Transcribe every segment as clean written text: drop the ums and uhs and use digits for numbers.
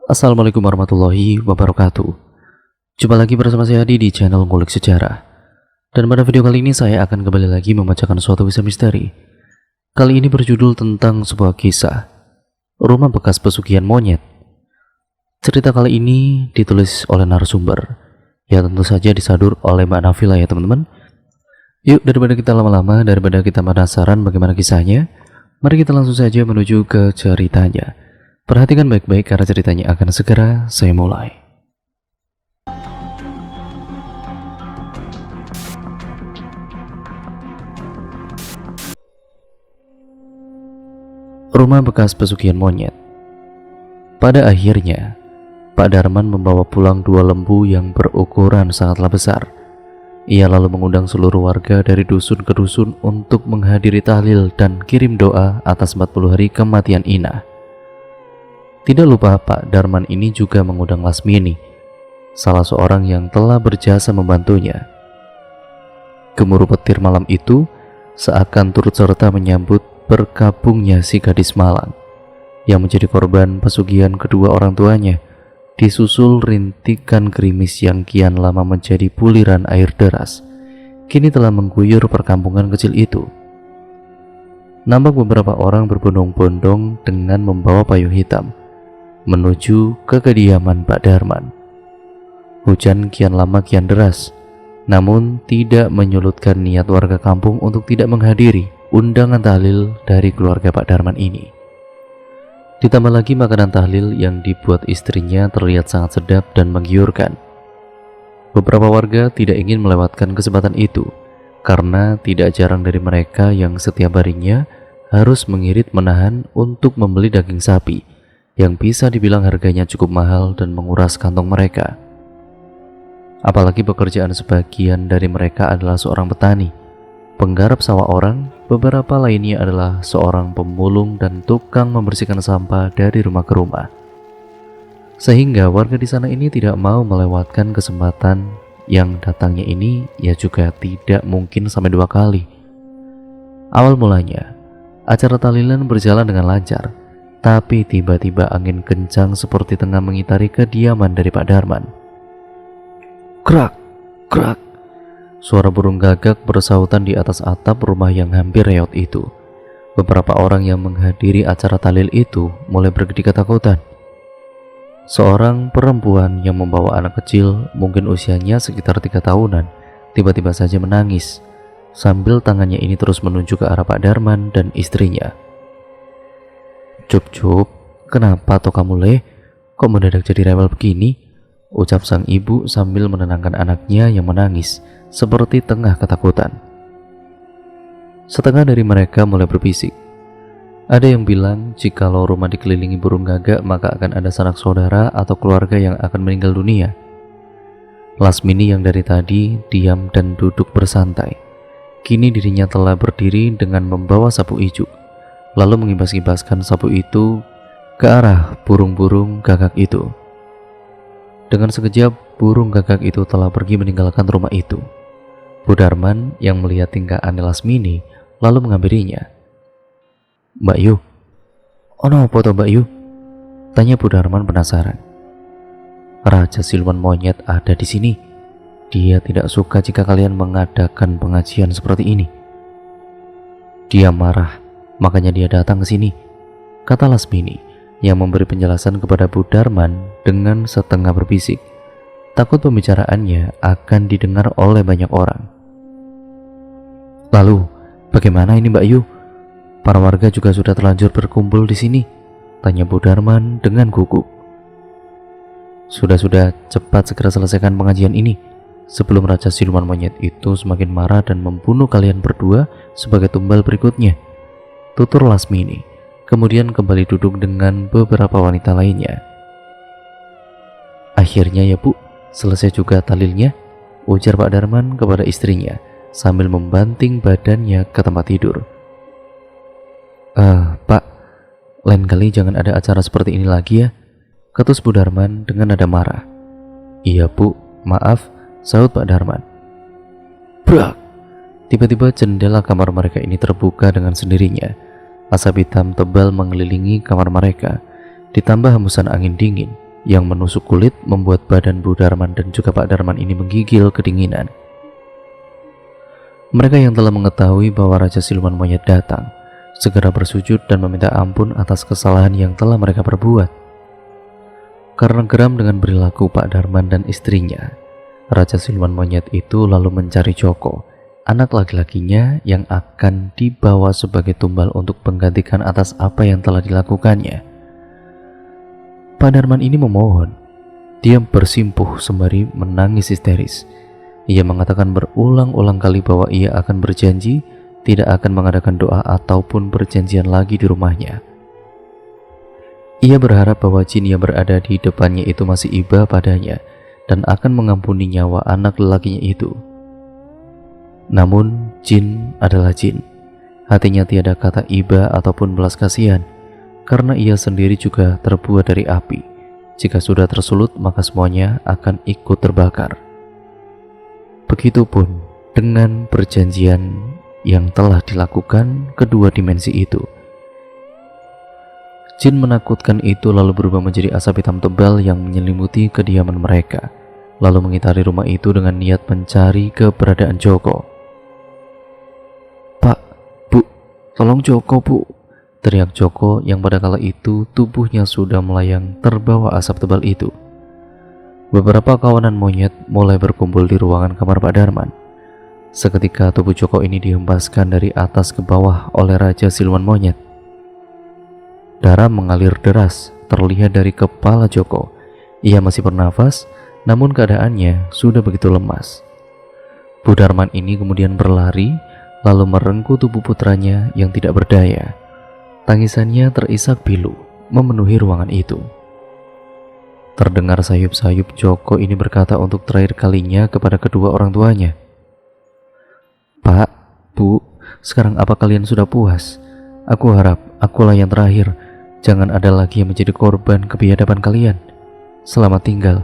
Assalamualaikum warahmatullahi wabarakatuh. Jumpa lagi bersama saya Adi di channel Ngulik Sejarah. Dan pada video kali ini saya akan kembali lagi membacakan suatu kisah misteri. Kali ini berjudul tentang sebuah kisah rumah bekas pesugihan monyet. Cerita kali ini ditulis oleh narasumber, ya tentu saja disadur oleh Mbak Nafila ya teman-teman. Yuk, daripada kita lama-lama, daripada kita penasaran bagaimana kisahnya, mari kita langsung saja menuju ke ceritanya. Perhatikan baik-baik karena ceritanya akan segera saya mulai. Rumah bekas pesugihan monyet. Pada akhirnya, Pak Darman membawa pulang 2 lembu yang berukuran sangatlah besar. Ia lalu mengundang seluruh warga dari dusun ke dusun untuk menghadiri tahlil dan kirim doa atas 40 hari kematian Ina. Tidak lupa Pak Darman ini juga mengundang Lasmini, salah seorang yang telah berjasa membantunya. Gemuruh petir malam itu seakan turut serta menyambut berkabungnya si gadis malang yang menjadi korban pesugihan kedua orang tuanya, disusul rintikan gerimis yang kian lama menjadi buliran air deras, kini telah mengguyur perkampungan kecil itu. Nampak beberapa orang berbondong-bondong dengan membawa payung hitam menuju ke kediaman Pak Darman. Hujan kian lama kian deras, namun tidak menyurutkan niat warga kampung untuk tidak menghadiri undangan tahlil dari keluarga Pak Darman ini. Ditambah lagi makanan tahlil yang dibuat istrinya terlihat sangat sedap dan menggiurkan. Beberapa warga tidak ingin melewatkan kesempatan itu, karena tidak jarang dari mereka yang setiap harinya harus mengirit menahan untuk membeli daging sapi yang bisa dibilang harganya cukup mahal dan menguras kantong mereka. Apalagi pekerjaan sebagian dari mereka adalah seorang petani, penggarap sawah orang, beberapa lainnya adalah seorang pemulung dan tukang membersihkan sampah dari rumah ke rumah. Sehingga warga di sana ini tidak mau melewatkan kesempatan yang datangnya ini, ya juga tidak mungkin sampai 2 kali. Awal mulanya, acara tahlilan berjalan dengan lancar, tapi tiba-tiba angin kencang seperti tengah mengitari kediaman dari Pak Darman. Krak, krak. Suara burung gagak bersautan di atas atap rumah yang hampir reot itu. Beberapa orang yang menghadiri acara tahlil itu mulai berkedip ketakutan. Seorang perempuan yang membawa anak kecil, mungkin usianya sekitar 3 tahunan, tiba-tiba saja menangis, sambil tangannya ini terus menunjuk ke arah Pak Darman dan istrinya. Cup, kenapa toh kamu leh? Kok mendadak jadi rewel begini? Ucap sang ibu sambil menenangkan anaknya yang menangis seperti tengah ketakutan. Setengah dari mereka mulai berbisik. Ada yang bilang jikalau rumah dikelilingi burung gagak maka akan ada sanak saudara atau keluarga yang akan meninggal dunia. Lasmini yang dari tadi diam dan duduk bersantai, kini dirinya telah berdiri dengan membawa sapu ijuk, lalu mengibas-ibaskan sapu itu ke arah burung-burung gagak itu. Dengan sekejap, burung gagak itu telah pergi meninggalkan rumah itu. Bu Darman yang melihat tingkah aneh Lasmini lalu menghampirinya. Mbak Yu, ono apa toh Mbak Yu? Tanya Bu Darman penasaran. Raja siluman monyet ada di sini. Dia tidak suka jika kalian mengadakan pengajian seperti ini. Dia marah, makanya dia datang ke sini, kata Lasmini yang memberi penjelasan kepada Bu Darman dengan setengah berbisik, takut pembicaraannya akan didengar oleh banyak orang. Lalu, bagaimana ini Mbak Yu? Para warga juga sudah terlanjur berkumpul di sini, tanya Bu Darman dengan gugup. Sudah, cepat segera selesaikan pengajian ini, sebelum Raja Siluman Monyet itu semakin marah dan membunuh kalian berdua sebagai tumbal berikutnya, tutur Lasmini, kemudian kembali duduk dengan beberapa wanita lainnya. Akhirnya ya Bu, selesai juga tahlilnya, ujar Pak Darman kepada istrinya sambil membanting badannya ke tempat tidur. Pak, lain kali jangan ada acara seperti ini lagi ya, ketus Bu Darman dengan nada marah. Iya Bu, maaf, sahut Pak Darman. Brak! Tiba-tiba jendela kamar mereka ini terbuka dengan sendirinya. Asap hitam tebal mengelilingi kamar mereka, ditambah hembusan angin dingin yang menusuk kulit membuat badan Bu Darman dan juga Pak Darman ini menggigil kedinginan. Mereka yang telah mengetahui bahwa Raja Siluman Monyet datang, segera bersujud dan meminta ampun atas kesalahan yang telah mereka perbuat. Karena geram dengan perilaku Pak Darman dan istrinya, Raja Siluman Monyet itu lalu mencari Joko, anak laki-lakinya yang akan dibawa sebagai tumbal untuk menggantikan atas apa yang telah dilakukannya. Pak Darman ini memohon. Dia bersimpuh sembari menangis histeris. Ia mengatakan berulang-ulang kali bahwa ia akan berjanji tidak akan mengadakan doa ataupun perjanjian lagi di rumahnya. Ia berharap bahwa jin yang berada di depannya itu masih iba padanya dan akan mengampuni nyawa anak lelakinya itu. Namun jin adalah jin. Hatinya tiada kata iba ataupun belas kasihan, karena ia sendiri juga terbuat dari api. Jika sudah tersulut, maka semuanya akan ikut terbakar. Begitupun dengan perjanjian yang telah dilakukan kedua dimensi itu. Jin menakutkan itu lalu berubah menjadi asap hitam tebal yang menyelimuti kediaman mereka, lalu mengitari rumah itu dengan niat mencari keberadaan Joko. "Pak, Bu, tolong Joko, Bu," teriak Joko yang pada kala itu tubuhnya sudah melayang terbawa asap tebal itu. Beberapa kawanan monyet mulai berkumpul di ruangan kamar Pak Darman. Seketika tubuh Joko ini dihempaskan dari atas ke bawah oleh Raja Siluman Monyet. Darah mengalir deras terlihat dari kepala Joko. Ia masih bernafas, namun keadaannya sudah begitu lemas. Bu Darman ini kemudian berlari, lalu merengkuh tubuh putranya yang tidak berdaya. Tangisannya terisak pilu memenuhi ruangan itu. Terdengar sayup-sayup Joko ini berkata untuk terakhir kalinya kepada kedua orang tuanya, "Pak, Bu, sekarang apa kalian sudah puas? Aku harap akulah yang terakhir. Jangan ada lagi yang menjadi korban kebiadaban kalian. Selamat tinggal,"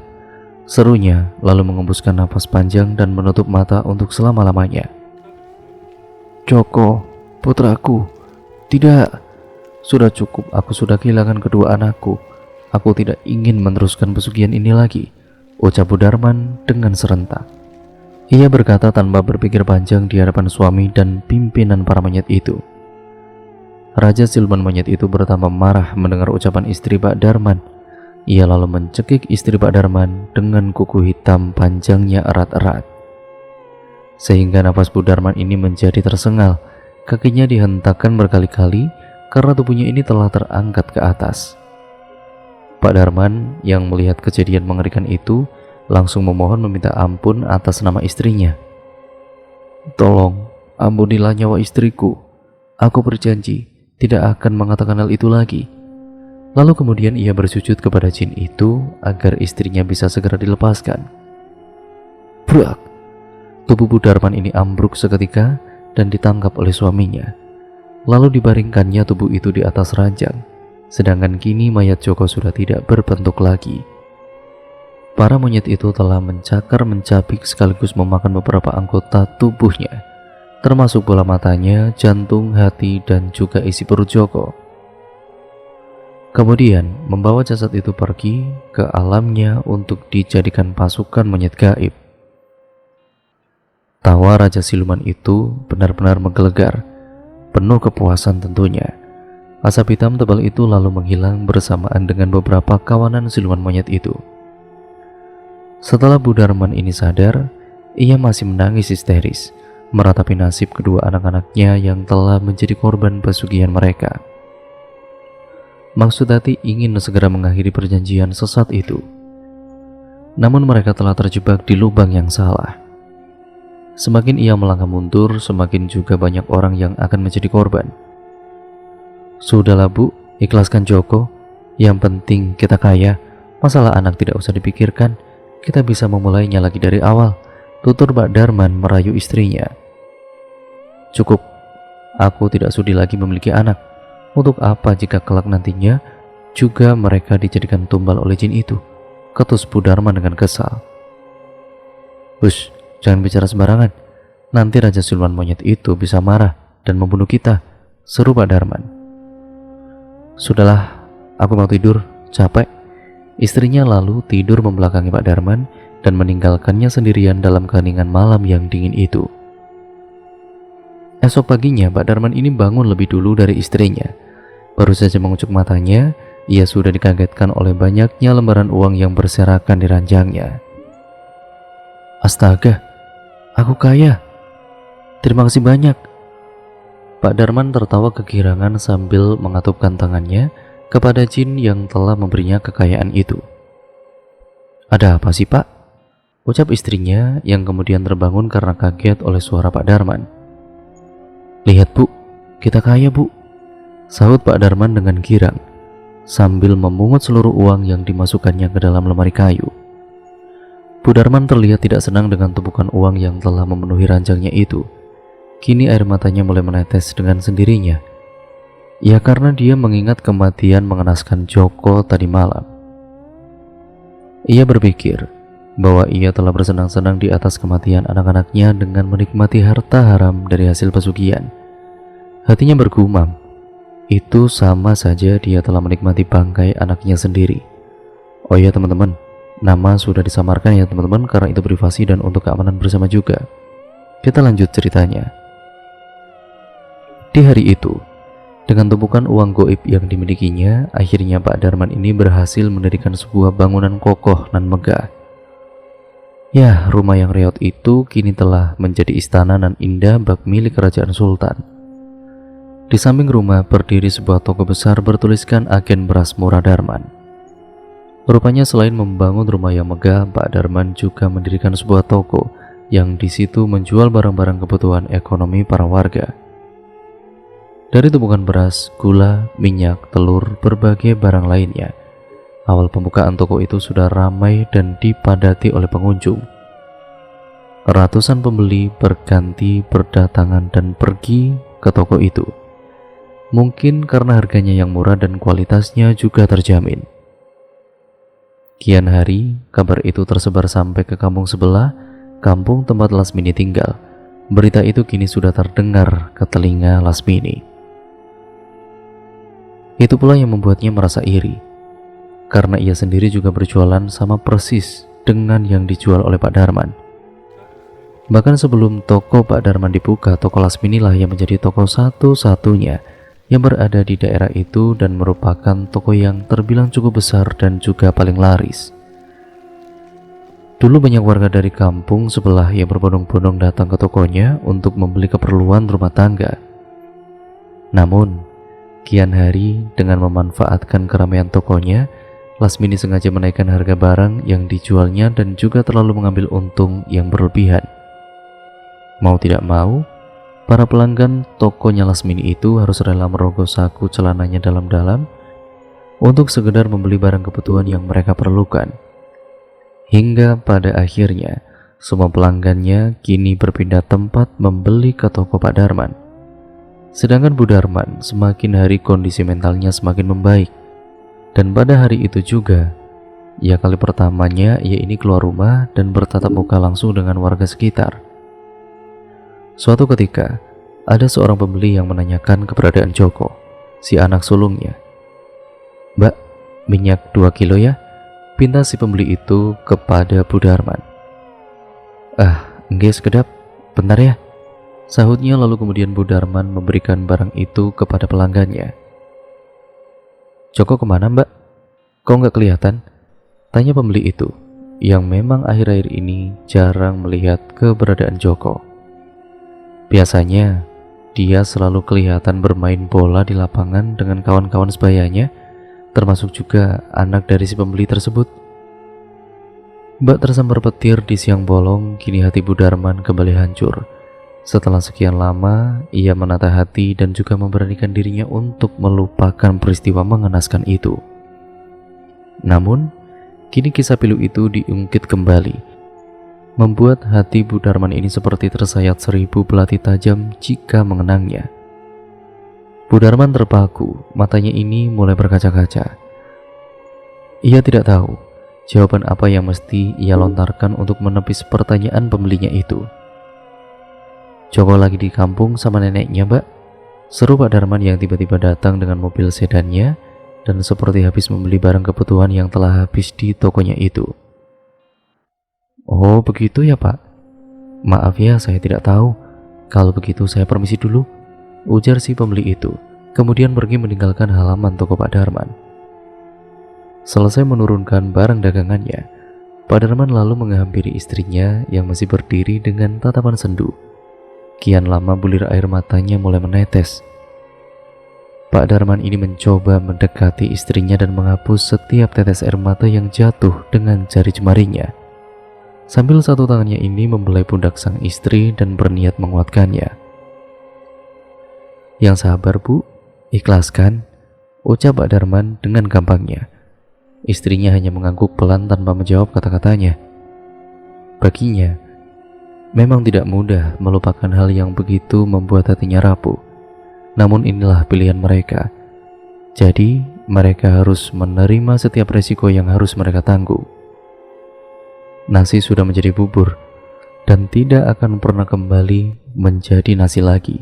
serunya lalu mengembuskan napas panjang dan menutup mata untuk selama-lamanya. "Joko, putraku, tidak. Sudah cukup, aku sudah kehilangan kedua anakku. Aku tidak ingin meneruskan pesugihan ini lagi," ucap Bu Darman dengan serentak. Ia berkata tanpa berpikir panjang di hadapan suami dan pimpinan para monyet itu. Raja Siluman Monyet itu bertambah marah mendengar ucapan istri Pak Darman. Ia lalu mencekik istri Pak Darman dengan kuku hitam panjangnya erat-erat, sehingga napas Bu Darman ini menjadi tersengal. Kakinya dihentakkan berkali-kali karena tubuhnya ini telah terangkat ke atas. Pak Darman yang melihat kejadian mengerikan itu langsung memohon meminta ampun atas nama istrinya. "Tolong ampunilah nyawa istriku. Aku berjanji tidak akan mengatakan hal itu lagi." Lalu kemudian ia bersujud kepada jin itu agar istrinya bisa segera dilepaskan. Brak! Tubuh Bu Darman ini ambruk seketika dan ditangkap oleh suaminya. Lalu dibaringkannya tubuh itu di atas ranjang. Sedangkan kini mayat Joko sudah tidak berbentuk lagi. Para monyet itu telah mencakar-mencabik sekaligus memakan beberapa anggota tubuhnya, termasuk bola matanya, jantung, hati, dan juga isi perut Joko. Kemudian membawa jasad itu pergi ke alamnya untuk dijadikan pasukan monyet gaib. Tawa Raja Siluman itu benar-benar menggelegar, penuh kepuasan tentunya. Asap hitam tebal itu lalu menghilang bersamaan dengan beberapa kawanan siluman monyet itu. Setelah Bu Darman ini sadar, ia masih menangis histeris, meratapi nasib kedua anak-anaknya yang telah menjadi korban pesugihan mereka. Maksud hati ingin segera mengakhiri perjanjian sesat itu. Namun mereka telah terjebak di lubang yang salah. Semakin ia melangkah mundur, semakin juga banyak orang yang akan menjadi korban. "Sudahlah Bu, ikhlaskan Joko. Yang penting kita kaya. Masalah anak tidak usah dipikirkan. Kita bisa memulainya lagi dari awal," tutur Pak Darman merayu istrinya. "Cukup. Aku tidak sudi lagi memiliki anak. Untuk apa jika kelak nantinya juga mereka dijadikan tumbal oleh jin itu?" ketus Bu Darman dengan kesal. "Hush, jangan bicara sembarangan. Nanti Raja Siluman Monyet itu bisa marah dan membunuh kita," seru Pak Darman. "Sudahlah, aku mau tidur, capek. Istrinya lalu tidur membelakangi Pak Darman dan meninggalkannya sendirian dalam keheningan malam yang dingin itu. Esok paginya Pak Darman ini bangun lebih dulu dari istrinya. Baru saja mengucuk matanya, ia sudah dikagetkan oleh banyaknya lembaran uang yang berserakan di ranjangnya. Astaga, aku kaya. Terima kasih banyak. Pak Darman tertawa kegirangan sambil mengatupkan tangannya kepada jin yang telah memberinya kekayaan itu. Ada apa sih Pak? Ucap istrinya yang kemudian terbangun karena kaget oleh suara Pak Darman. Lihat Bu, kita kaya Bu, sahut Pak Darman dengan girang sambil memungut seluruh uang yang dimasukkannya ke dalam lemari kayu. Bu Darman terlihat tidak senang dengan tumpukan uang yang telah memenuhi ranjangnya itu. Kini air matanya mulai menetes dengan sendirinya. Ya karena dia mengingat kematian mengenaskan Joko tadi malam. Ia berpikir bahwa ia telah bersenang-senang di atas kematian anak-anaknya dengan menikmati harta haram dari hasil pesugihan. Hatinya bergumam, itu sama saja dia telah menikmati bangkai anaknya sendiri. Oh ya teman-teman, nama sudah disamarkan ya teman-teman, karena itu privasi dan untuk keamanan bersama juga. Kita lanjut ceritanya. Di hari itu, dengan tumpukan uang goib yang dimilikinya, akhirnya Pak Darman ini berhasil mendirikan sebuah bangunan kokoh nan megah. Ya, rumah yang reot itu kini telah menjadi istana nan indah bak milik kerajaan sultan. Di samping rumah berdiri sebuah toko besar bertuliskan Agen Beras Murah Darman. Rupanya selain membangun rumah yang megah, Pak Darman juga mendirikan sebuah toko yang di situ menjual barang-barang kebutuhan ekonomi para warga. Dari tumpukan beras, gula, minyak, telur, berbagai barang lainnya. Awal pembukaan toko itu sudah ramai dan dipadati oleh pengunjung. Ratusan pembeli berganti berdatangan dan pergi ke toko itu. Mungkin karena harganya yang murah dan kualitasnya juga terjamin. Kian hari, kabar itu tersebar sampai ke kampung sebelah, kampung tempat Lasmini tinggal. Berita itu kini sudah terdengar ke telinga Lasmini. Itu pula yang membuatnya merasa iri, karena ia sendiri juga berjualan sama persis dengan yang dijual oleh Pak Darman. Bahkan sebelum toko Pak Darman dibuka, toko Lasmini lah yang menjadi toko satu-satunya yang berada di daerah itu dan merupakan toko yang terbilang cukup besar dan juga paling laris. Dulu banyak warga dari kampung sebelah yang berbondong-bondong datang ke tokonya untuk membeli keperluan rumah tangga. Namun, kian hari dengan memanfaatkan keramaian tokonya, Lasmini sengaja menaikkan harga barang yang dijualnya dan juga terlalu mengambil untung yang berlebihan. Mau tidak mau, para pelanggan tokonya Lasmini itu harus rela merogoh saku celananya dalam-dalam untuk sekedar membeli barang kebutuhan yang mereka perlukan. Hingga pada akhirnya, semua pelanggannya kini berpindah tempat membeli ke toko Pak Darman. Sedangkan Bu Darman semakin hari kondisi mentalnya semakin membaik. Dan pada hari itu juga, ya kali pertamanya ia ini keluar rumah dan bertatap muka langsung dengan warga sekitar. Suatu ketika, ada seorang pembeli yang menanyakan keberadaan Joko, si anak sulungnya. "Mbak, minyak 2 kilo ya?" pinta si pembeli itu kepada Bu Darman. "Ah, nggih sekedap, bentar ya," sahutnya, lalu kemudian Bu Darman memberikan barang itu kepada pelanggannya. "Joko kemana Mbak? Kok nggak kelihatan?" tanya pembeli itu, yang memang akhir-akhir ini jarang melihat keberadaan Joko. Biasanya, dia selalu kelihatan bermain bola di lapangan dengan kawan-kawan sebayanya, termasuk juga anak dari si pembeli tersebut. Mbak tersambar petir di siang bolong, kini hati Bu Darman kembali hancur. Setelah sekian lama, ia menata hati dan juga memberanikan dirinya untuk melupakan peristiwa mengenaskan itu. Namun, kini kisah pilu itu diungkit kembali, membuat hati Bu Darman ini seperti tersayat 1000 belati tajam jika mengenangnya. Bu Darman terpaku, matanya ini mulai berkaca-kaca. Ia tidak tahu jawaban apa yang mesti ia lontarkan untuk menepis pertanyaan pembelinya itu. "Joko lagi di kampung sama neneknya Mbak," seru Pak Darman yang tiba-tiba datang dengan mobil sedannya dan seperti habis membeli barang kebutuhan yang telah habis di tokonya itu. "Oh begitu ya Pak? Maaf ya saya tidak tahu. Kalau begitu saya permisi dulu," ujar si pembeli itu, kemudian pergi meninggalkan halaman toko Pak Darman. Selesai menurunkan barang dagangannya, Pak Darman lalu menghampiri istrinya yang masih berdiri dengan tatapan sendu. Kian lama bulir air matanya mulai menetes. Pak Darman ini mencoba mendekati istrinya dan menghapus setiap tetes air mata yang jatuh dengan jari jemarinya, sambil satu tangannya ini membelai pundak sang istri dan berniat menguatkannya. "Yang sabar Bu, ikhlaskan," ucap Pak Darman dengan gampangnya. Istrinya hanya mengangguk pelan tanpa menjawab kata-katanya. Baginya, memang tidak mudah melupakan hal yang begitu membuat hatinya rapuh. Namun inilah pilihan mereka. Jadi, mereka harus menerima setiap resiko yang harus mereka tanggung. Nasi sudah menjadi bubur dan tidak akan pernah kembali menjadi nasi lagi.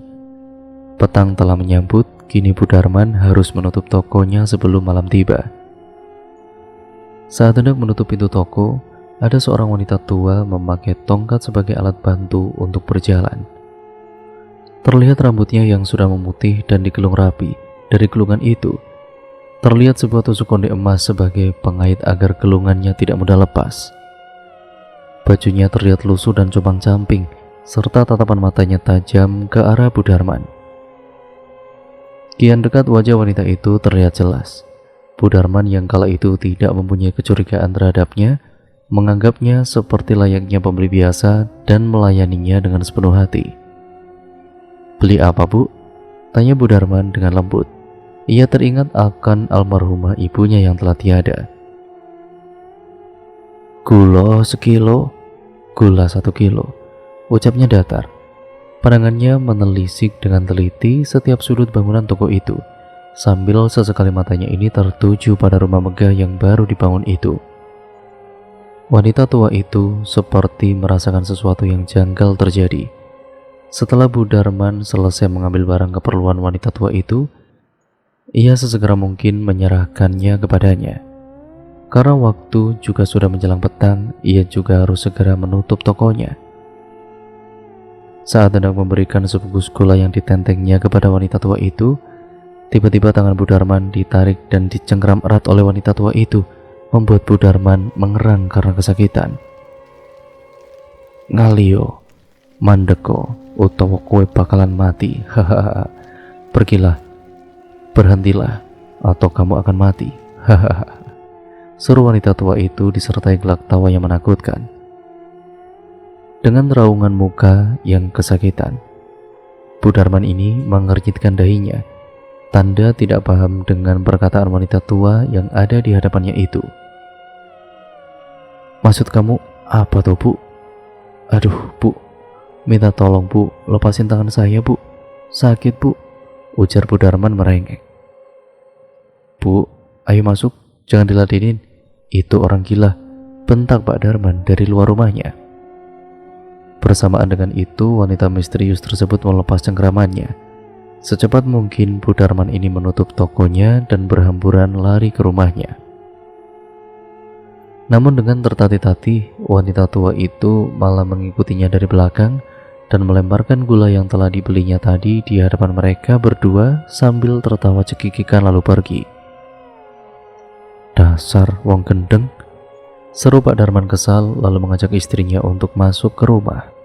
Petang telah menyambut, kini Bu Darman harus menutup tokonya sebelum malam tiba. Saat hendak menutup pintu toko, ada seorang wanita tua memakai tongkat sebagai alat bantu untuk berjalan. Terlihat rambutnya yang sudah memutih dan digelung rapi. Dari gelungan itu, terlihat sebuah tusuk konde emas sebagai pengait agar gelungannya tidak mudah lepas. Bajunya terlihat lusuh dan compang-camping, serta tatapan matanya tajam ke arah Bu Darman. Kian dekat wajah wanita itu terlihat jelas. Bu Darman yang kala itu tidak mempunyai kecurigaan terhadapnya, menganggapnya seperti layaknya pembeli biasa dan melayaninya dengan sepenuh hati. "Beli apa Bu?" tanya Bu Darman dengan lembut. Ia teringat akan almarhumah ibunya yang telah tiada. "Gula sekilo." "Gula 1 kilo," ucapnya datar. Pandangannya menelisik dengan teliti setiap sudut bangunan toko itu, sambil sesekali matanya ini tertuju pada rumah megah yang baru dibangun itu. Wanita tua itu seperti merasakan sesuatu yang janggal terjadi. Setelah Bu Darman selesai mengambil barang keperluan wanita tua itu, ia sesegera mungkin menyerahkannya kepadanya. Karena waktu juga sudah menjelang petang, ia juga harus segera menutup tokonya. Saat hendak memberikan sebungkus gula yang ditentengnya kepada wanita tua itu, tiba-tiba tangan Bu Darman ditarik dan dicengkram erat oleh wanita tua itu, membuat Bu Darman mengerang karena kesakitan. "Ngalio, mandeko, utawa kowe bakalan mati, hahaha. Pergilah, berhentilah, atau kamu akan mati, hahaha," seru wanita tua itu disertai gelak tawa yang menakutkan. Dengan raungan muka yang kesakitan, Bu Darman ini mengernyitkan dahinya, tanda tidak paham dengan perkataan wanita tua yang ada di hadapannya itu. "Maksud kamu apa tuh Bu?" "Aduh Bu, minta tolong Bu, lepasin tangan saya Bu, sakit Bu," ujar Bu Darman merengek. "Bu, ayo masuk, jangan diladenin, itu orang gila," bentak Pak Darman dari luar rumahnya. Bersamaan dengan itu, wanita misterius tersebut melepas cengkramannya. Secepat mungkin Bu Darman ini menutup tokonya dan berhamburan lari ke rumahnya. Namun dengan tertatih-tatih, wanita tua itu malah mengikutinya dari belakang dan melemparkan gula yang telah dibelinya tadi di hadapan mereka berdua sambil tertawa cekikikan lalu pergi. "Dasar wong gendeng," seru Pak Darman kesal lalu mengajak istrinya untuk masuk ke rumah.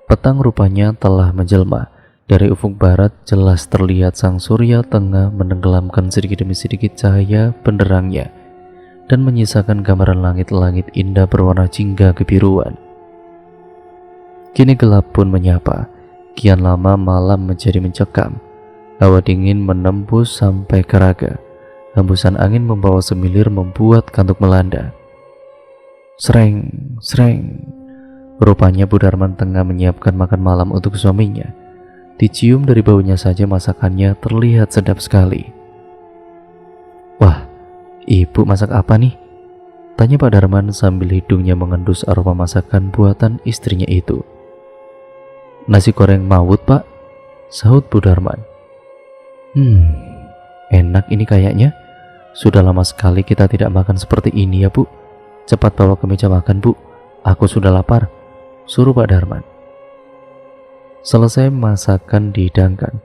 Petang rupanya telah menjelma. Dari ufuk barat jelas terlihat sang surya tengah menenggelamkan sedikit demi sedikit cahaya benderangnya dan menyisakan gambaran langit-langit indah berwarna jingga kebiruan. Kini gelap pun menyapa. Kian lama malam menjadi mencekam. Hawa dingin menembus sampai ke raga. Hembusan angin membawa semilir membuat kantuk melanda. Sreng, sreng. Rupanya Bu Darman tengah menyiapkan makan malam untuk suaminya. Dicium dari baunya saja masakannya terlihat sedap sekali. "Wah, Ibu masak apa nih?" tanya Pak Darman sambil hidungnya mengendus aroma masakan buatan istrinya itu. "Nasi goreng mawut Pak," sahut Bu Darman. Enak ini kayaknya. Sudah lama sekali kita tidak makan seperti ini ya Bu. Cepat bawa ke meja makan Bu. Aku sudah lapar, suruh Pak Darman. Selesai masakan dihidangkan,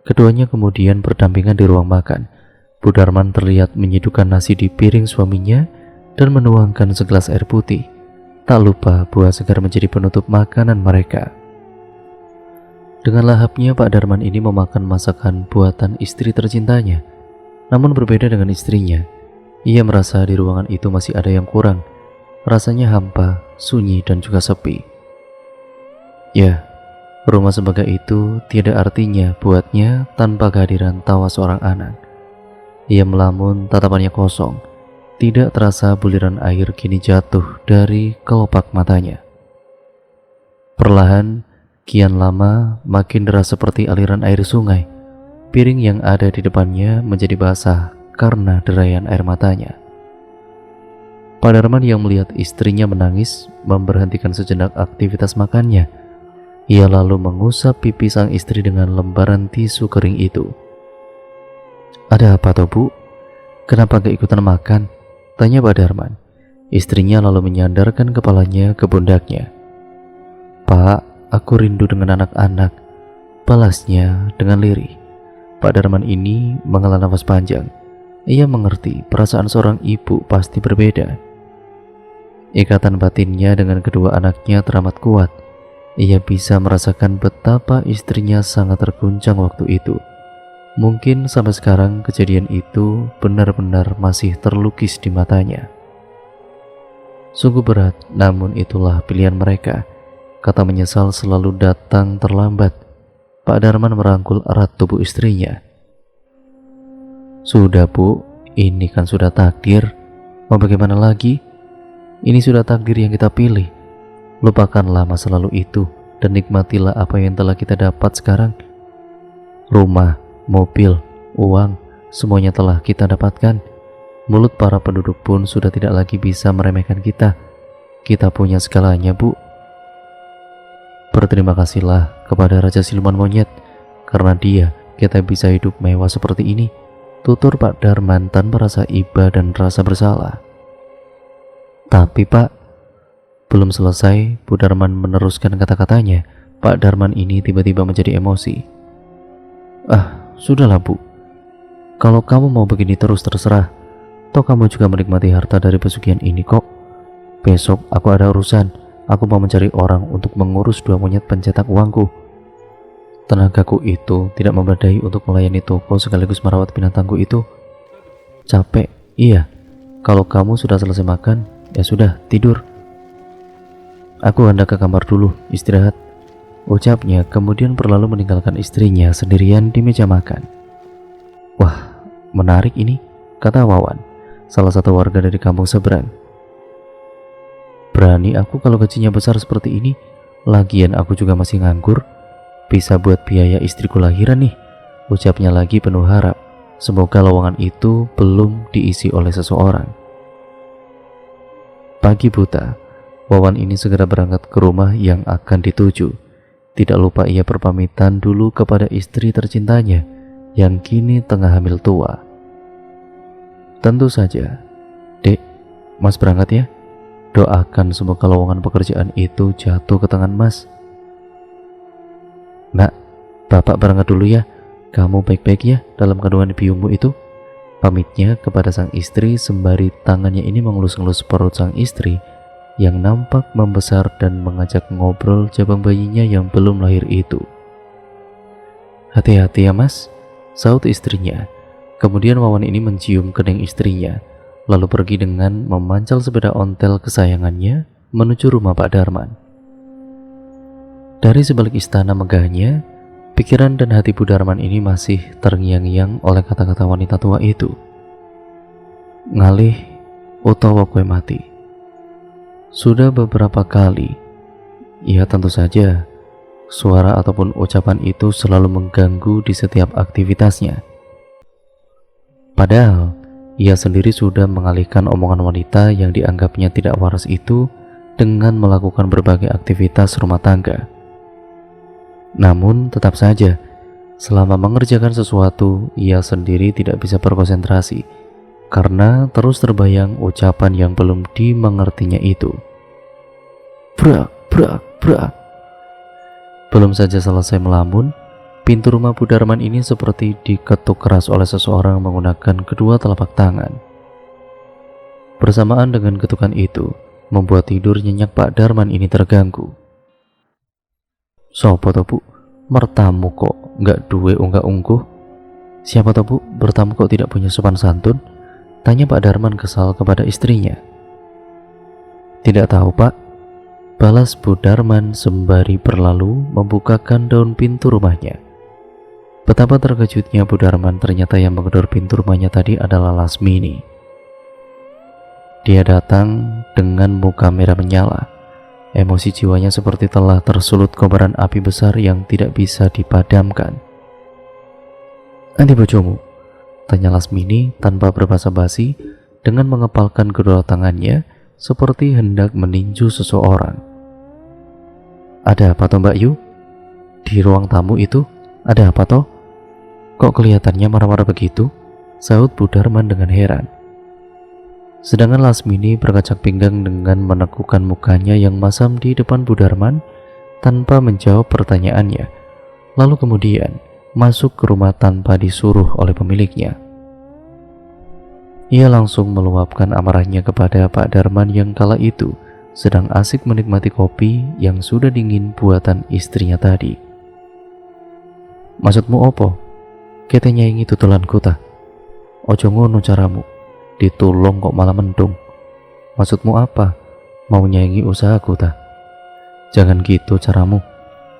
keduanya kemudian berdampingan di ruang makan. Bu Darman terlihat menyidukkan nasi di piring suaminya dan menuangkan segelas air putih. Tak lupa buah segar menjadi penutup makanan mereka. Dengan lahapnya Pak Darman ini memakan masakan buatan istri tercintanya. Namun berbeda dengan istrinya, ia merasa di ruangan itu masih ada yang kurang. Rasanya hampa, sunyi dan juga sepi. Ya, rumah sebagai itu tiada artinya buatnya tanpa kehadiran tawa seorang anak. Ia melamun, tatapannya kosong. Tidak terasa buliran air kini jatuh dari kelopak matanya. Perlahan, kian lama, makin deras seperti aliran air sungai. Piring yang ada di depannya menjadi basah karena derayan air matanya. Pak Darman yang melihat istrinya menangis memberhentikan sejenak aktivitas makannya. Ia lalu mengusap pipi sang istri dengan lembaran tisu kering itu. Ada apa toh Bu? Kenapa gak ikutan makan? Tanya Pak Darman. Istrinya lalu menyandarkan kepalanya ke pundaknya. Pak, aku rindu dengan anak-anak, balasnya dengan lirih. Pak Darman ini menghela nafas panjang. Ia mengerti perasaan seorang ibu pasti berbeda. Ikatan batinnya dengan kedua anaknya teramat kuat. Ia bisa merasakan betapa istrinya sangat terguncang waktu itu. Mungkin sampai sekarang kejadian itu benar-benar masih terlukis di matanya. Sungguh berat, namun itulah pilihan mereka. Kata menyesal selalu datang terlambat. Pak Darman merangkul erat tubuh istrinya. Sudah Bu, ini kan sudah takdir. Mau bagaimana lagi? Ini sudah takdir yang kita pilih. Lupakanlah masa lalu itu dan nikmatilah apa yang telah kita dapat sekarang. Rumah, mobil, uang, semuanya telah kita dapatkan. Mulut para penduduk pun sudah tidak lagi bisa meremehkan kita. Kita punya segalanya Bu. Berterima kasihlah kepada Raja Siluman Monyet. Karena dia kita bisa hidup mewah seperti ini, tutur Pak Darman tanpa rasa iba dan rasa bersalah. Tapi Pak, belum selesai Bu Darman meneruskan kata-katanya. Pak Darman ini tiba-tiba menjadi emosi. Sudahlah Bu, kalau kamu mau begini terus terserah. Toh kamu juga menikmati harta dari pesugihan ini kok. Besok aku ada urusan. Aku mau mencari orang untuk mengurus 2 monyet pencetak uangku. Tenagaku itu tidak memadai untuk melayani toko sekaligus merawat binatangku itu. Capek, iya. Kalau kamu sudah selesai makan, ya sudah, tidur. Aku hendak ke kamar dulu, istirahat. Ucapnya kemudian berlalu meninggalkan istrinya sendirian di meja makan. Wah, menarik ini, kata Wawan, salah satu warga dari kampung seberang. Berani aku kalau gajinya besar seperti ini. Lagian aku juga masih nganggur. Bisa buat biaya istriku lahiran nih, ucapnya lagi penuh harap. Semoga lowongan itu belum diisi oleh seseorang. Pagi buta, Wawan ini segera berangkat ke rumah yang akan dituju. Tidak lupa ia berpamitan dulu kepada istri tercintanya yang kini tengah hamil tua. Tentu saja, Dek, Mas berangkat ya. Doakan semoga lowongan pekerjaan itu jatuh ke tangan Mas. Nak, Bapak berangkat dulu ya. Kamu baik-baik ya dalam kandungan biungmu itu. Pamitnya kepada sang istri sembari tangannya ini mengelus-ngelus perut sang istri yang nampak membesar dan mengajak ngobrol jabang bayinya yang belum lahir itu. Hati-hati ya Mas, saut istrinya. Kemudian Wawan ini mencium kening istrinya, lalu pergi dengan memancal sepeda ontel kesayangannya menuju rumah Pak Darman. Dari sebalik istana megahnya, pikiran dan hati Bu Darman ini masih terngiang-ngiang oleh kata-kata wanita tua itu. Ngalih utawa kue mati. Sudah beberapa kali, ya tentu saja, suara ataupun ucapan itu selalu mengganggu di setiap aktivitasnya. Padahal, ia sendiri sudah mengalihkan omongan wanita yang dianggapnya tidak waras itu dengan melakukan berbagai aktivitas rumah tangga. Namun tetap saja, Selama mengerjakan sesuatu, ia sendiri tidak bisa berkonsentrasi karena terus terbayang ucapan yang belum dimengertinya itu. Brak, brak, brak. Belum saja selesai melamun, pintu rumah Bu Darman ini seperti diketuk keras oleh seseorang menggunakan kedua telapak tangan. Bersamaan dengan ketukan itu, membuat tidur nyenyak Pak Darman ini terganggu. Sopo to Bu? Mertamu kok nggak duwe unggah-ungguh? Siapa to Bu? Bertamu kok tidak punya sopan santun? Tanya Pak Darman kesal kepada istrinya. Tidak tahu Pak, balas Bu Darman sembari berlalu membukakan daun pintu rumahnya. Betapa terkejutnya Bu Darman, ternyata yang menggedor pintu rumahnya tadi adalah Lasmini. Dia datang dengan muka merah menyala. Emosi jiwanya seperti telah tersulut kobaran api besar yang tidak bisa dipadamkan. "Nanti bojomu?" tanya Lasmini tanpa berbasa-basi dengan mengepalkan kedua tangannya seperti hendak meninju seseorang. "Ada apa toh Mbak Yu? Di ruang tamu itu ada apa toh? Kok kelihatannya marah-marah begitu?" sahut Bu Darman dengan heran. Sedangkan Lasmini berkacak pinggang dengan menekukkan mukanya yang masam di depan Bu Darman tanpa menjawab pertanyaannya, lalu kemudian masuk ke rumah tanpa disuruh oleh pemiliknya. Ia langsung meluapkan amarahnya kepada Pak Darman yang kala itu sedang asik menikmati kopi yang sudah dingin buatan istrinya tadi. "Maksudmu opo? Kete nyaingi tutulanku ta? Ojo ngono caramu, ditulung kok malah mendung. Maksudmu apa? Mau nyaingi usahaku ta? Jangan gitu caramu,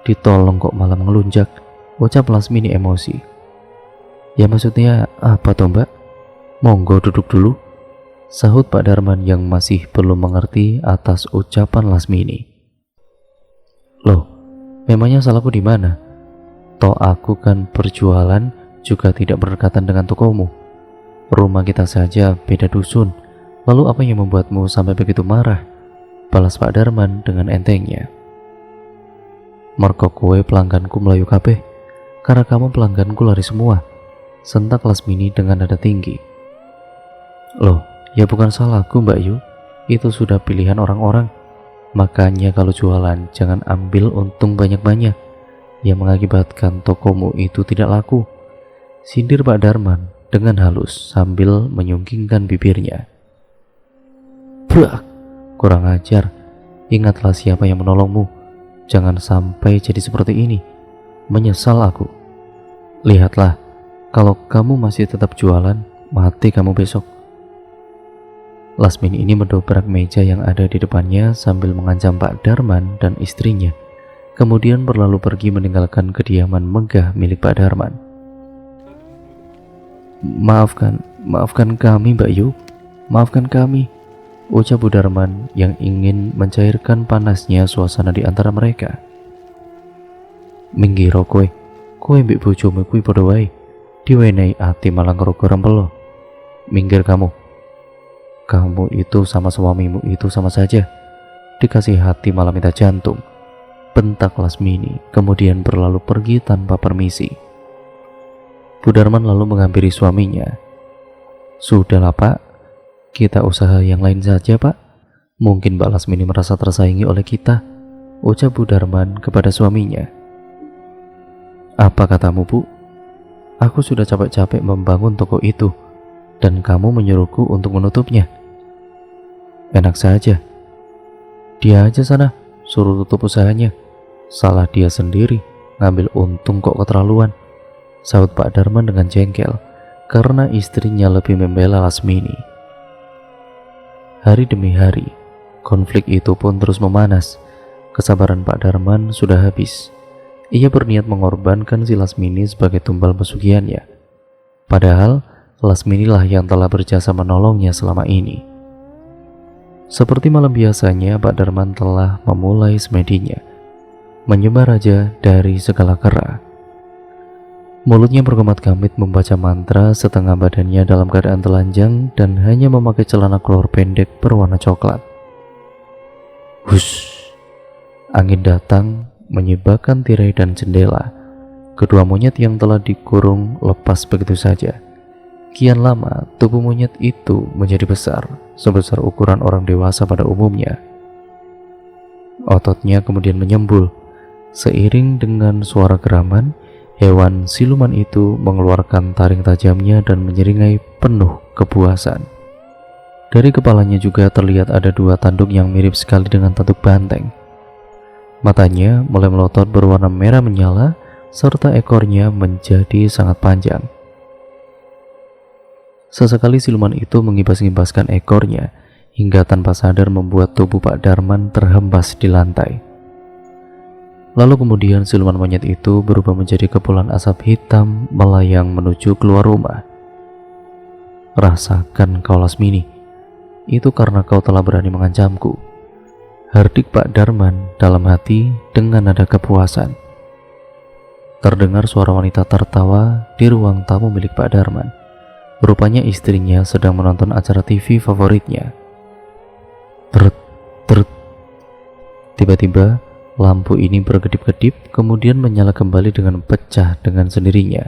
ditolong kok malah ngelunjak," ucap Lasmini emosi. "Ya maksudnya apa toh Mbak? Monggo duduk dulu," sahut Pak Darman yang masih belum mengerti atas ucapan Lasmini. "Loh, memangnya salahku di mana? Toh aku kan berjualan juga tidak berdekatan dengan tokomu. Rumah kita saja beda dusun. Lalu apa yang membuatmu sampai begitu marah?" balas Pak Darman dengan entengnya. "Mergo kowe pelangganku melayu kabeh. Karena kamu pelangganku lari semua," sentak Lasmini dengan nada tinggi. "Loh, ya bukan salahku Mbak Yu. Itu sudah pilihan orang-orang. Makanya kalau jualan jangan ambil untung banyak-banyak yang mengakibatkan tokomu itu tidak laku," sindir Pak Darman dengan halus sambil menyungkingkan bibirnya. "Brak, kurang ajar. Ingatlah siapa yang menolongmu. Jangan sampai jadi seperti ini. Menyesal aku. Lihatlah, kalau kamu masih tetap jualan, mati kamu besok." Lasmini ini mendobrak meja yang ada di depannya sambil mengancam Pak Darman dan istrinya, kemudian berlalu pergi meninggalkan kediaman megah milik Pak Darman. Maafkan kami Mbak Yu, maafkan kami," ucap Bu Darman yang ingin mencairkan panasnya suasana di antara mereka. "Minggiro kowe mbek bojomu kuwi padha wae, diwenehi ati malah ngerogo rempelo. Minggir kamu. Kamu itu sama suamimu itu sama saja, dikasih hati malah minta jantung," bentak Lasmini, kemudian berlalu pergi tanpa permisi. Bu Darman lalu menghampiri suaminya. "Sudahlah Pak, kita usaha yang lain saja Pak. Mungkin Mbak Lasmini merasa tersaingi oleh kita," ucap Bu Darman kepada suaminya. "Apa katamu Bu? Aku sudah capek-capek membangun toko itu, dan kamu menyuruhku untuk menutupnya. Enak saja. Dia aja sana, suruh tutup usahanya. Salah dia sendiri, ngambil untung kok keterlaluan," sahut Pak Darman dengan jengkel karena istrinya lebih membela Lasmini. Hari demi hari, konflik itu pun terus memanas. Kesabaran Pak Darman sudah habis. Ia berniat mengorbankan si Lasmini sebagai tumbal pesugihannya. Padahal Lasmini lah yang telah berjasa menolongnya selama ini. Seperti malam biasanya, Pak Darman telah memulai semedinya, menyebar raja dari segala kera. Mulutnya berkemat-kamit membaca mantra, setengah badannya dalam keadaan telanjang dan hanya memakai celana kolor pendek berwarna coklat. Hush! Angin datang menyebabkan tirai dan jendela, Kedua monyet yang telah dikurung lepas begitu saja. Kian lama, tubuh monyet itu menjadi besar, sebesar ukuran orang dewasa pada umumnya. Ototnya kemudian menyembul. Seiring dengan suara geraman, hewan siluman itu mengeluarkan taring tajamnya dan menyeringai penuh kepuasan. Dari kepalanya juga terlihat ada dua tanduk yang mirip sekali dengan tanduk banteng. Matanya mulai melotot berwarna merah menyala, serta ekornya menjadi sangat panjang. Sesekali siluman itu mengibas-ngibaskan ekornya, hingga tanpa sadar membuat tubuh Pak Darman terhempas di lantai. Lalu kemudian siluman monyet itu berubah menjadi kepulan asap hitam melayang menuju keluar rumah. "Rasakan kau Lasmini, itu karena kau telah berani mengancamku," hardik Pak Darman dalam hati dengan nada kepuasan. Terdengar suara wanita tertawa di ruang tamu milik Pak Darman. Rupanya istrinya sedang menonton acara TV favoritnya. Trut, trut. Tiba-tiba lampu ini berkedip-kedip, kemudian menyala kembali dengan pecah dengan sendirinya.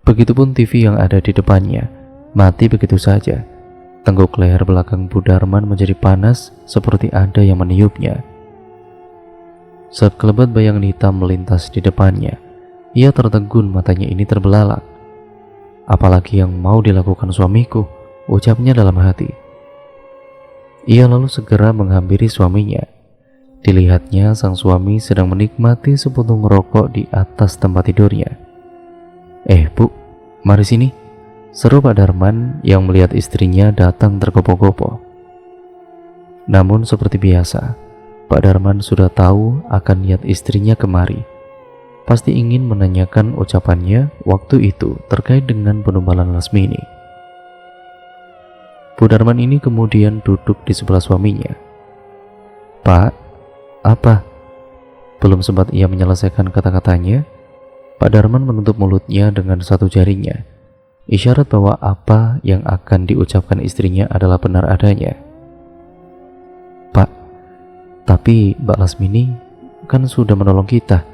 Begitupun TV yang ada di depannya, mati begitu saja. Tengguk leher belakang Bu Darman menjadi panas seperti ada yang meniupnya. Sekelebat bayangan hitam melintas di depannya. Ia tertegun, matanya ini terbelalak. "Apalagi yang mau dilakukan suamiku?" ucapnya dalam hati. Ia lalu segera menghampiri suaminya. Dilihatnya sang suami sedang menikmati sepuntung rokok di atas tempat tidurnya. Bu, mari sini," seru Pak Darman yang melihat istrinya datang tergopoh-gopoh. Namun seperti biasa, Pak Darman sudah tahu akan niat istrinya kemari. Pasti ingin menanyakan ucapannya waktu itu terkait dengan penumbalan Lasmini. Bu Darman ini kemudian duduk di sebelah suaminya. "Pak, apa?" Belum sempat ia menyelesaikan kata-katanya, Pak Darman menutup mulutnya dengan satu jarinya, isyarat bahwa apa yang akan diucapkan istrinya adalah benar adanya. "Pak, tapi Mbak Lasmini kan sudah menolong kita."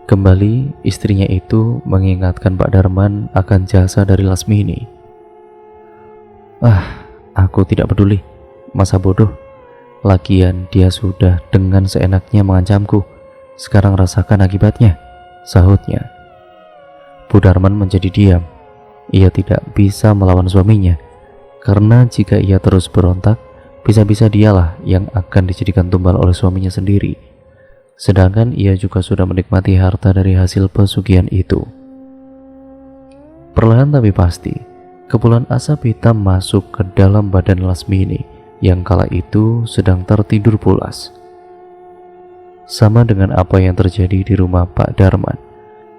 Kembali istrinya itu mengingatkan Pak Darman akan jasa dari Lasmini. Aku tidak peduli, masa bodoh. Lagian dia sudah dengan seenaknya mengancamku. Sekarang rasakan akibatnya," sahutnya. Bu Darman menjadi diam. Ia tidak bisa melawan suaminya, karena jika ia terus berontak, bisa-bisa dialah yang akan dijadikan tumbal oleh suaminya sendiri. Sedangkan ia juga sudah menikmati harta dari hasil pesugihan itu. Perlahan tapi pasti, kepulan asap hitam masuk ke dalam badan Lasmini yang kala itu sedang tertidur pulas. Sama dengan apa yang terjadi di rumah Pak Darman,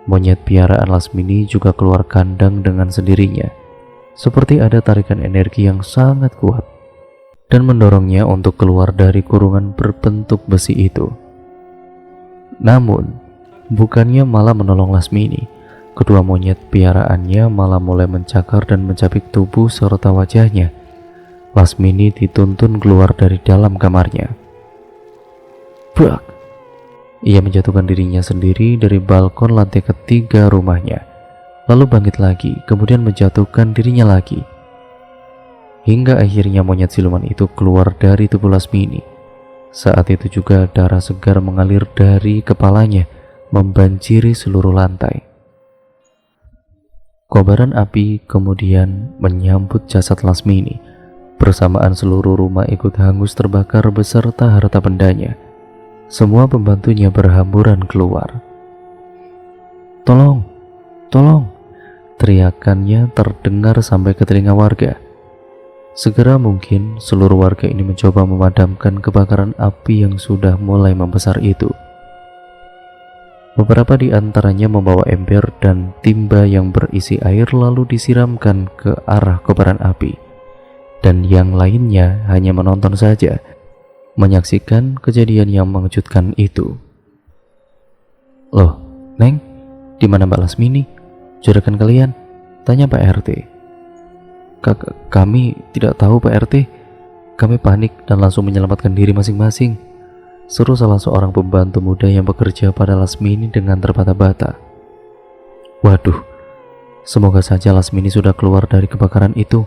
monyet piaraan Lasmini juga keluar kandang dengan sendirinya, seperti ada tarikan energi yang sangat kuat dan mendorongnya untuk keluar dari kurungan berbentuk besi itu. Namun, bukannya malah menolong Lasmini, kedua monyet piaraannya malah mulai mencakar dan mencapik tubuh serta wajahnya. Lasmini dituntun keluar dari dalam kamarnya. Brak! Ia menjatuhkan dirinya sendiri dari balkon lantai ketiga rumahnya, lalu bangkit lagi, kemudian menjatuhkan dirinya lagi. Hingga akhirnya monyet siluman itu keluar dari tubuh Lasmini. Saat itu juga darah segar mengalir dari kepalanya, membanjiri seluruh lantai. Kobaran api kemudian menyambut jasad Lasmini. Bersamaan seluruh rumah ikut hangus terbakar beserta harta bendanya. Semua pembantunya berhamburan keluar. "Tolong, tolong!" teriakannya terdengar sampai ke telinga warga. Segera mungkin seluruh warga ini mencoba memadamkan kebakaran api yang sudah mulai membesar itu. Beberapa di antaranya membawa ember dan timba yang berisi air lalu disiramkan ke arah kobaran api. Dan yang lainnya hanya menonton saja, menyaksikan kejadian yang mengejutkan itu. "Loh, Neng, di mana Mbak Lasmini? Juragan kalian?" tanya Pak RT. Kami tidak tahu Pak RT. Kami panik dan langsung menyelamatkan diri masing-masing," seru salah seorang pembantu muda yang bekerja pada Lasmini dengan terbata-bata. Waduh, semoga saja Lasmini sudah keluar dari kebakaran itu,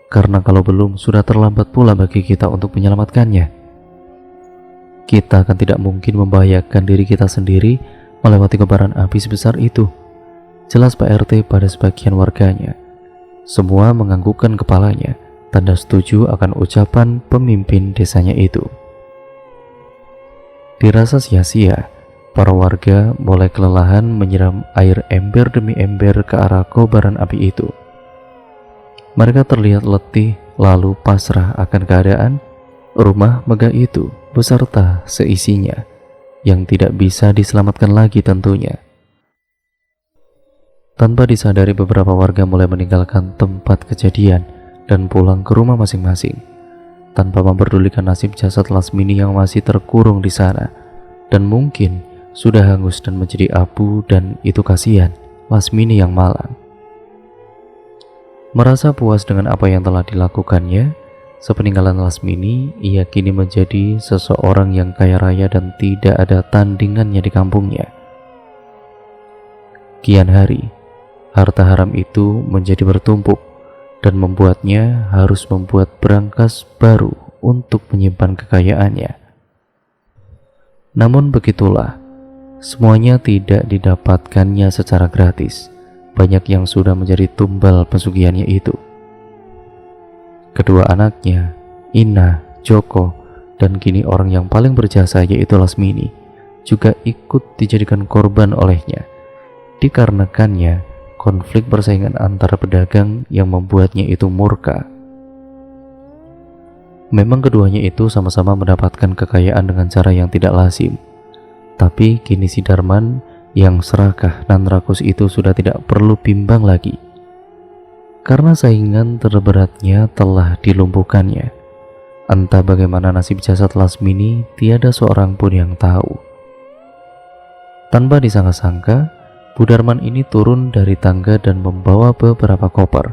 karena kalau belum sudah terlambat pula bagi kita untuk menyelamatkannya. Kita akan tidak mungkin membahayakan diri kita sendiri melewati kobaran api sebesar itu. Jelas Pak RT pada sebagian warganya. Semua menganggukkan kepalanya, tanda setuju akan ucapan pemimpin desanya itu. Dirasa sia-sia, para warga mulai kelelahan menyiram air ember demi ember ke arah kobaran api itu. Mereka terlihat letih lalu pasrah akan keadaan rumah megah itu beserta seisinya yang tidak bisa diselamatkan lagi tentunya. Tanpa disadari beberapa warga mulai meninggalkan tempat kejadian dan pulang ke rumah masing-masing tanpa memperdulikan nasib jasad Lasmini yang masih terkurung di sana dan mungkin sudah hangus dan menjadi abu, dan itu kasihan Lasmini yang malang. Merasa puas dengan apa yang telah dilakukannya, sepeninggalan Lasmini, ia kini menjadi seseorang yang kaya raya dan tidak ada tandingannya di kampungnya. Kian hari, harta haram itu menjadi bertumpuk dan membuatnya harus membuat berangkas baru untuk menyimpan kekayaannya. Namun begitulah, semuanya tidak didapatkannya secara gratis. Banyak yang sudah menjadi tumbal pesugihannya itu. Kedua anaknya, Ina, Joko, dan kini orang yang paling berjasa yaitu Lasmini, juga ikut dijadikan korban olehnya. Dikarenakannya konflik persaingan antara pedagang yang membuatnya itu murka. Memang keduanya itu sama-sama mendapatkan kekayaan dengan cara yang tidak lazim. Tapi kini si Darman yang serakah dan rakus itu sudah tidak perlu bimbang lagi, karena saingan terberatnya telah dilumpuhkannya. Entah bagaimana nasib jasad Lasmini, tiada seorang pun yang tahu. Tanpa disangka-sangka, Bu Darman ini turun dari tangga dan membawa beberapa koper,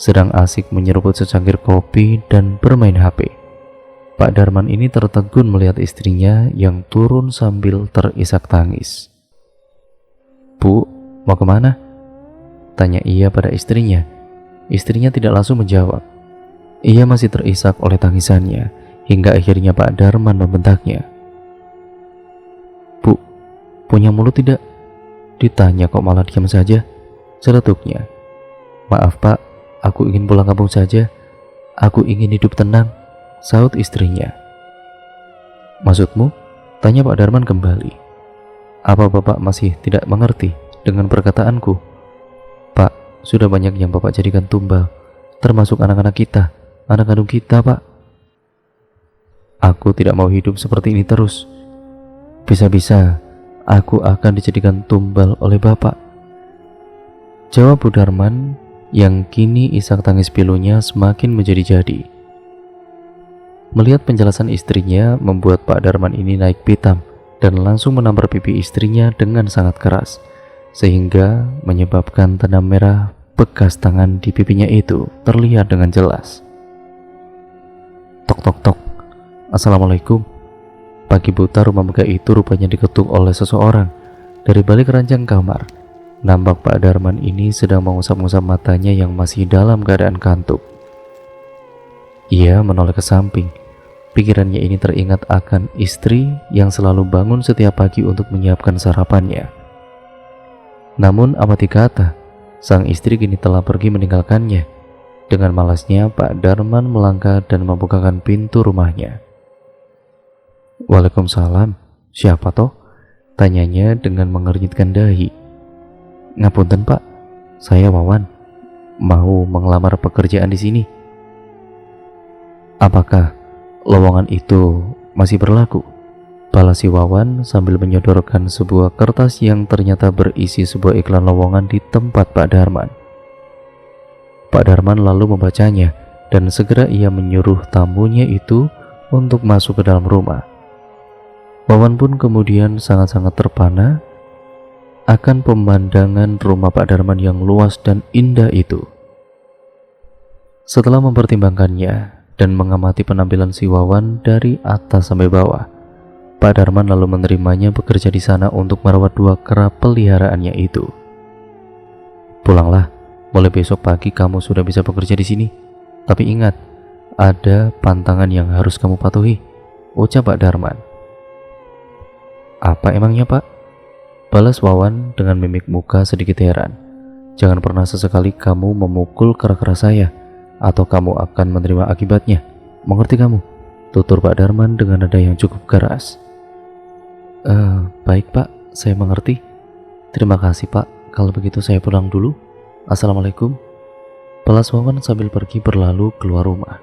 sedang asik menyeruput secangkir kopi dan bermain HP. Pak Darman ini tertegun melihat istrinya yang turun sambil terisak tangis. "Bu, mau kemana?" tanya ia pada istrinya. Istrinya tidak langsung menjawab. Ia masih terisak oleh tangisannya, hingga akhirnya Pak Darman membentaknya. "Bu, punya mulut tidak?" ditanya kok malah diam saja, celetuknya. "Maaf Pak, aku ingin pulang kampung saja. Aku ingin hidup tenang," sahut istrinya. "Maksudmu?" tanya Pak Darman kembali. "Apa Bapak masih tidak mengerti dengan perkataanku? Pak, sudah banyak yang Bapak jadikan tumbal, termasuk anak-anak kita, anak kandung kita, Pak. Aku tidak mau hidup seperti ini terus. Bisa-bisa aku akan dijadikan tumbal oleh Bapak," jawab Bu Darman yang kini isak tangis pilunya semakin menjadi-jadi. Melihat penjelasan istrinya membuat Pak Darman ini naik pitam dan langsung menampar pipi istrinya dengan sangat keras, sehingga menyebabkan tanda merah bekas tangan di pipinya itu terlihat dengan jelas. Tok tok tok. "Assalamualaikum." Pagi buta rumah megah itu rupanya diketuk oleh seseorang. Dari balik ranjang kamar, nampak Pak Darman ini sedang mengusap-ngusap matanya yang masih dalam keadaan kantuk. Ia menoleh ke samping. Pikirannya ini teringat akan istri yang selalu bangun setiap pagi untuk menyiapkan sarapannya. Namun amati kata, sang istri kini telah pergi meninggalkannya. Dengan malasnya Pak Darman melangkah dan membukakan pintu rumahnya. "Waalaikumsalam, siapa toh?" tanyanya dengan mengernyitkan dahi. "Ngapunten Pak, saya Wawan, mau mengelamar pekerjaan di sini." "Apakah lowongan itu masih berlaku?" balas si Wawan sambil menyodorkan sebuah kertas yang ternyata berisi sebuah iklan lowongan di tempat Pak Darman. Pak Darman lalu membacanya dan segera ia menyuruh tamunya itu untuk masuk ke dalam rumah. Wawan pun kemudian sangat-sangat terpana akan pemandangan rumah Pak Darman yang luas dan indah itu. Setelah mempertimbangkannya dan mengamati penampilan si Wawan dari atas sampai bawah, Pak Darman lalu menerimanya bekerja di sana untuk merawat 2 kera peliharaannya itu. Pulanglah, mulai besok pagi kamu sudah bisa bekerja di sini. Tapi ingat, ada pantangan yang harus kamu patuhi, ucap Pak Darman. Apa emangnya, Pak? Balas Wawan dengan mimik muka sedikit heran. Jangan pernah sesekali kamu memukul kera-kera saya, atau kamu akan menerima akibatnya. Mengerti kamu? Tutur Pak Darman dengan nada yang cukup keras. Baik Pak, saya mengerti. Terima kasih Pak, kalau begitu saya pulang dulu. Assalamualaikum. Balas Wawan sambil pergi berlalu keluar rumah.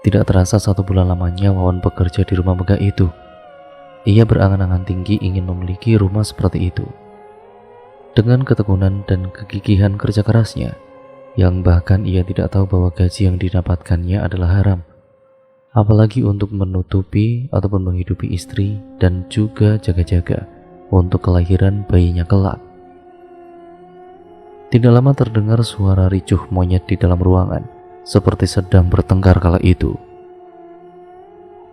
Tidak terasa 1 bulan lamanya Wawan bekerja di rumah megah itu. Ia berangan-angan tinggi ingin memiliki rumah seperti itu. Dengan ketekunan dan kegigihan kerja kerasnya, yang bahkan ia tidak tahu bahwa gaji yang didapatkannya adalah haram, apalagi untuk menutupi ataupun menghidupi istri dan juga jaga-jaga untuk kelahiran bayinya kelak. Tidak lama terdengar suara ricuh monyet di dalam ruangan, seperti sedang bertengkar kala itu.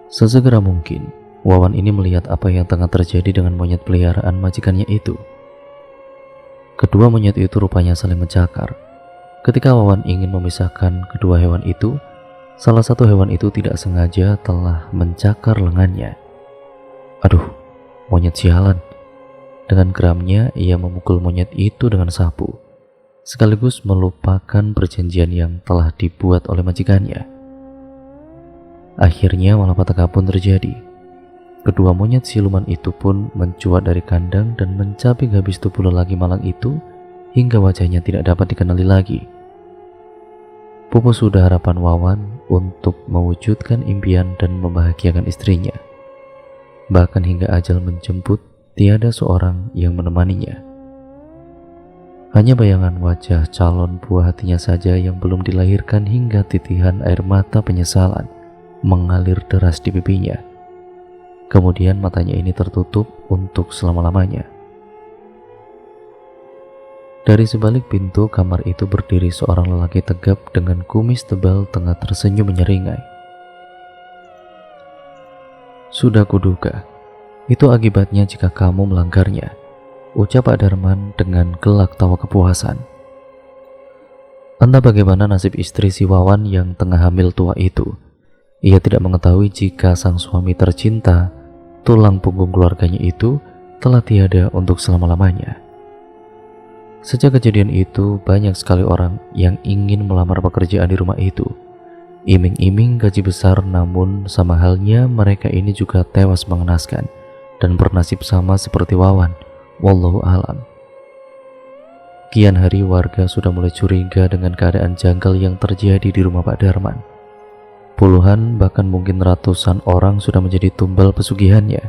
Sesegera mungkin, Wawan ini melihat apa yang tengah terjadi dengan monyet peliharaan majikannya itu. Kedua monyet itu rupanya saling mencakar. Ketika Wawan ingin memisahkan kedua hewan itu, salah satu hewan itu tidak sengaja telah mencakar lengannya. Aduh, monyet sialan. Dengan geramnya ia memukul monyet itu dengan sapu, sekaligus melupakan perjanjian yang telah dibuat oleh majikannya. Akhirnya malapetaka pun terjadi. Kedua monyet siluman itu pun mencuat dari kandang dan mencapik habis tubuh lelaki malang itu hingga wajahnya tidak dapat dikenali lagi. Pupus sudah harapan Wawan untuk mewujudkan impian dan membahagiakan istrinya. Bahkan hingga ajal menjemput, tiada seorang yang menemaninya. Hanya bayangan wajah calon buah hatinya saja yang belum dilahirkan hingga titihan air mata penyesalan mengalir deras di pipinya. Kemudian matanya ini tertutup untuk selama-lamanya. Dari sebalik pintu kamar itu berdiri seorang lelaki tegap dengan kumis tebal tengah tersenyum menyeringai. Sudah kuduga, itu akibatnya jika kamu melanggarnya, ucap Pak Darman dengan gelak tawa kepuasan. Entah bagaimana nasib istri si Wawan yang tengah hamil tua itu. Ia tidak mengetahui jika sang suami tercinta, tulang punggung keluarganya itu, telah tiada untuk selama-lamanya. Sejak kejadian itu, banyak sekali orang yang ingin melamar pekerjaan di rumah itu. Iming-iming gaji besar, namun sama halnya mereka ini juga tewas mengenaskan dan bernasib sama seperti Wawan. Wallahu alam. Kian hari warga sudah mulai curiga dengan keadaan janggal yang terjadi di rumah Pak Darman. Puluhan bahkan mungkin ratusan orang sudah menjadi tumbal pesugihannya.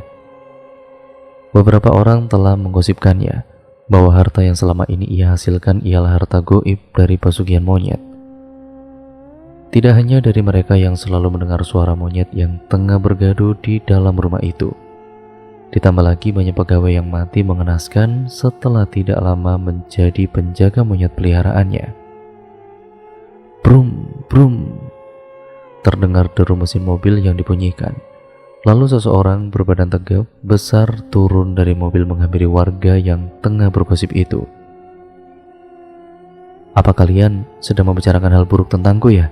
Beberapa orang telah menggosipkannya bahwa harta yang selama ini ia hasilkan ialah harta goib dari pesugihan monyet. Tidak hanya dari mereka yang selalu mendengar suara monyet yang tengah bergaduh di dalam rumah itu. Ditambah lagi banyak pegawai yang mati mengenaskan setelah tidak lama menjadi penjaga monyet peliharaannya. Brum, brum. Terdengar deru mesin mobil yang dibunyikan. Lalu seseorang berbadan tegap besar turun dari mobil menghampiri warga yang tengah bergosip itu. Apa kalian sedang membicarakan hal buruk tentangku ya?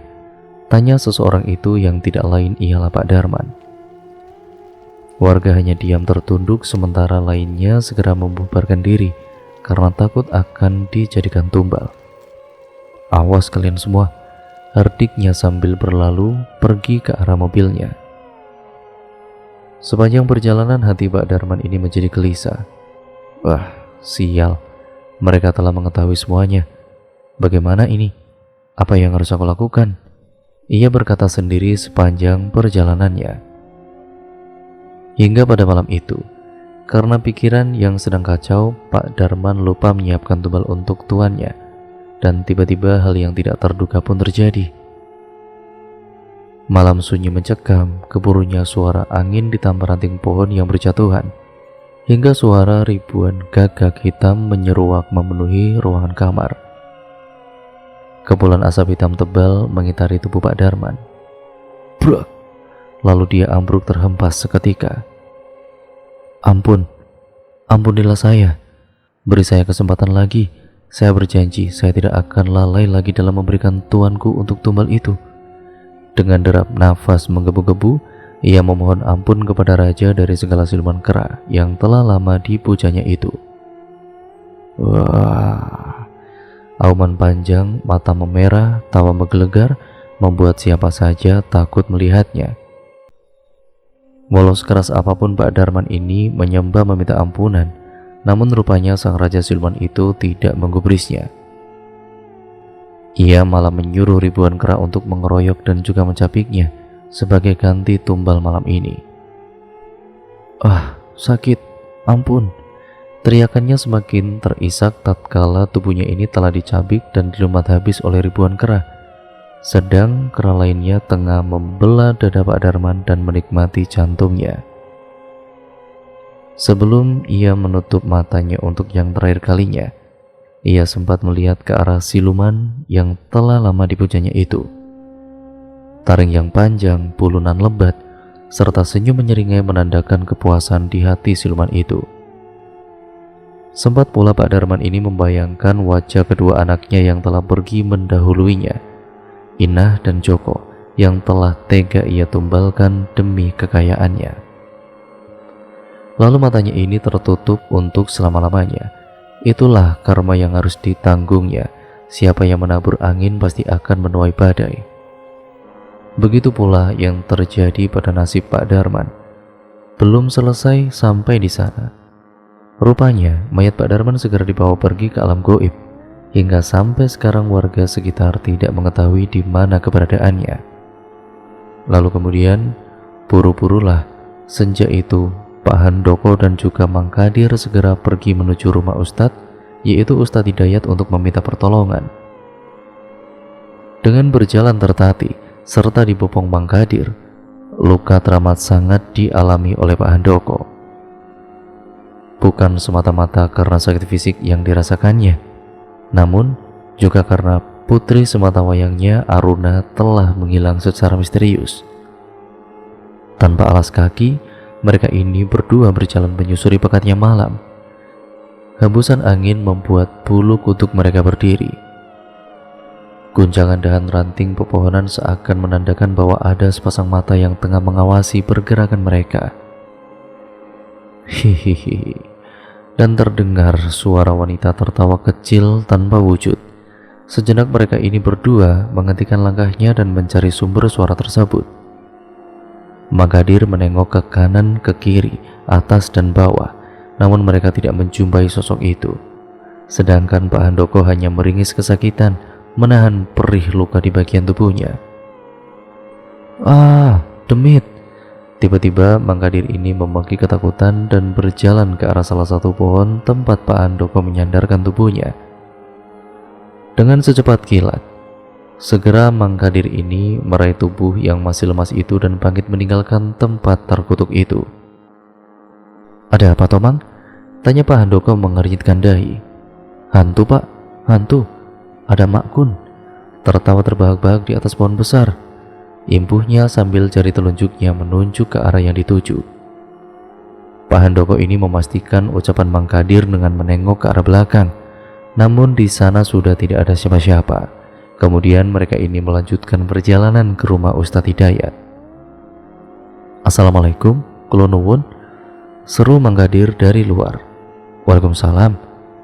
Tanya seseorang itu yang tidak lain ialah Pak Darman. Warga hanya diam tertunduk sementara lainnya segera membubarkan diri karena takut akan dijadikan tumbal. Awas kalian semua, herdiknya sambil berlalu pergi ke arah mobilnya. Sepanjang perjalanan hati Pak Darman ini menjadi gelisah. Wah, sial, mereka telah mengetahui semuanya. Bagaimana ini? Apa yang harus aku lakukan? Ia berkata sendiri sepanjang perjalanannya. Hingga pada malam itu, karena pikiran yang sedang kacau, Pak Darman lupa menyiapkan tumbal untuk tuannya. Dan tiba-tiba hal yang tidak terduga pun terjadi. Malam sunyi mencekam, keburunya suara angin ditambah ranting pohon yang berjatuhan, hingga suara ribuan gagak hitam menyeruak memenuhi ruangan kamar. Kepulan asap hitam tebal mengitari tubuh Pak Darman. Brak! lalu dia ambruk terhempas seketika. Ampun, ampunilah saya. Beri saya kesempatan lagi. Saya berjanji saya tidak akan lalai lagi dalam memberikan tuanku untuk tumbal itu. Dengan derap nafas menggebu-gebu, ia memohon ampun kepada raja dari segala siluman kera yang telah lama dipujanya itu. Wah, auman panjang, mata memerah, tawa menggelegar, membuat siapa saja takut melihatnya. Walau sekeras apapun Pak Darman ini menyembah meminta ampunan, namun rupanya sang raja siluman itu tidak menggubrisnya. Ia malah menyuruh ribuan kera untuk mengeroyok dan juga mencapiknya sebagai ganti tumbal malam ini. Ah, sakit, ampun. Teriakannya semakin terisak tatkala tubuhnya ini telah dicabik dan dilumat habis oleh ribuan kera. Sedang kera lainnya tengah membelah dada Pak Darman dan menikmati jantungnya. Sebelum ia menutup matanya untuk yang terakhir kalinya, ia sempat melihat ke arah siluman yang telah lama dipujanya itu. Taring yang panjang, pulunan lebat, serta senyum menyeringai menandakan kepuasan di hati siluman itu. Sempat pula Pak Darman ini membayangkan wajah kedua anaknya yang telah pergi mendahuluinya, Inah dan Joko, yang telah tega ia tumbalkan demi kekayaannya. Lalu matanya ini tertutup untuk selama-lamanya. Itulah karma yang harus ditanggungnya. Siapa yang menabur angin pasti akan menuai badai. Begitu pula yang terjadi pada nasib Pak Darman. Belum selesai sampai di sana, rupanya mayat Pak Darman segera dibawa pergi ke alam goib. Hingga sampai sekarang warga sekitar tidak mengetahui di mana keberadaannya. Lalu kemudian buru-burulah senja itu Pak Handoko dan juga Mang Kadir segera pergi menuju rumah Ustadz, yaitu Ustadz Hidayat, untuk meminta pertolongan. Dengan berjalan tertatih serta dibopong Mang Kadir, luka teramat sangat dialami oleh Pak Handoko. Bukan semata-mata karena sakit fisik yang dirasakannya, namun juga karena putri sematawayangnya Aruna telah menghilang secara misterius. Tanpa alas kaki, mereka ini berdua berjalan menyusuri pekatnya malam. Hembusan angin membuat bulu kuduk mereka berdiri. Guncangan dahan ranting pepohonan seakan menandakan bahwa ada sepasang mata yang tengah mengawasi pergerakan mereka. Hihihi. Dan terdengar suara wanita tertawa kecil tanpa wujud. Sejenak mereka ini berdua menghentikan langkahnya dan mencari sumber suara tersebut. Mang Kadir menengok ke kanan, ke kiri, atas dan bawah, namun mereka tidak menjumpai sosok itu. Sedangkan Pak Handoko hanya meringis kesakitan, menahan perih luka di bagian tubuhnya. Ah, demit! Tiba-tiba Mang Kadir ini memaki ketakutan dan berjalan ke arah salah satu pohon tempat Pak Handoko menyandarkan tubuhnya. Dengan secepat kilat, segera Mang Kadir ini meraih tubuh yang masih lemas itu dan bangkit meninggalkan tempat terkutuk itu. Ada apa, Tomang? Tanya Pak Handoko mengernyitkan dahi. Hantu, Pak, hantu. Ada Mak Kun tertawa terbahak-bahak di atas pohon besar. Impuhnya sambil jari telunjuknya menunjuk ke arah yang dituju. Pak Handoko ini memastikan ucapan Mang Kadir dengan menengok ke arah belakang. Namun di sana sudah tidak ada siapa-siapa. Kemudian mereka ini melanjutkan perjalanan ke rumah Ustadz Hidayat. Assalamualaikum, kula nuwun, seru Mang Kadir dari luar. Waalaikumsalam.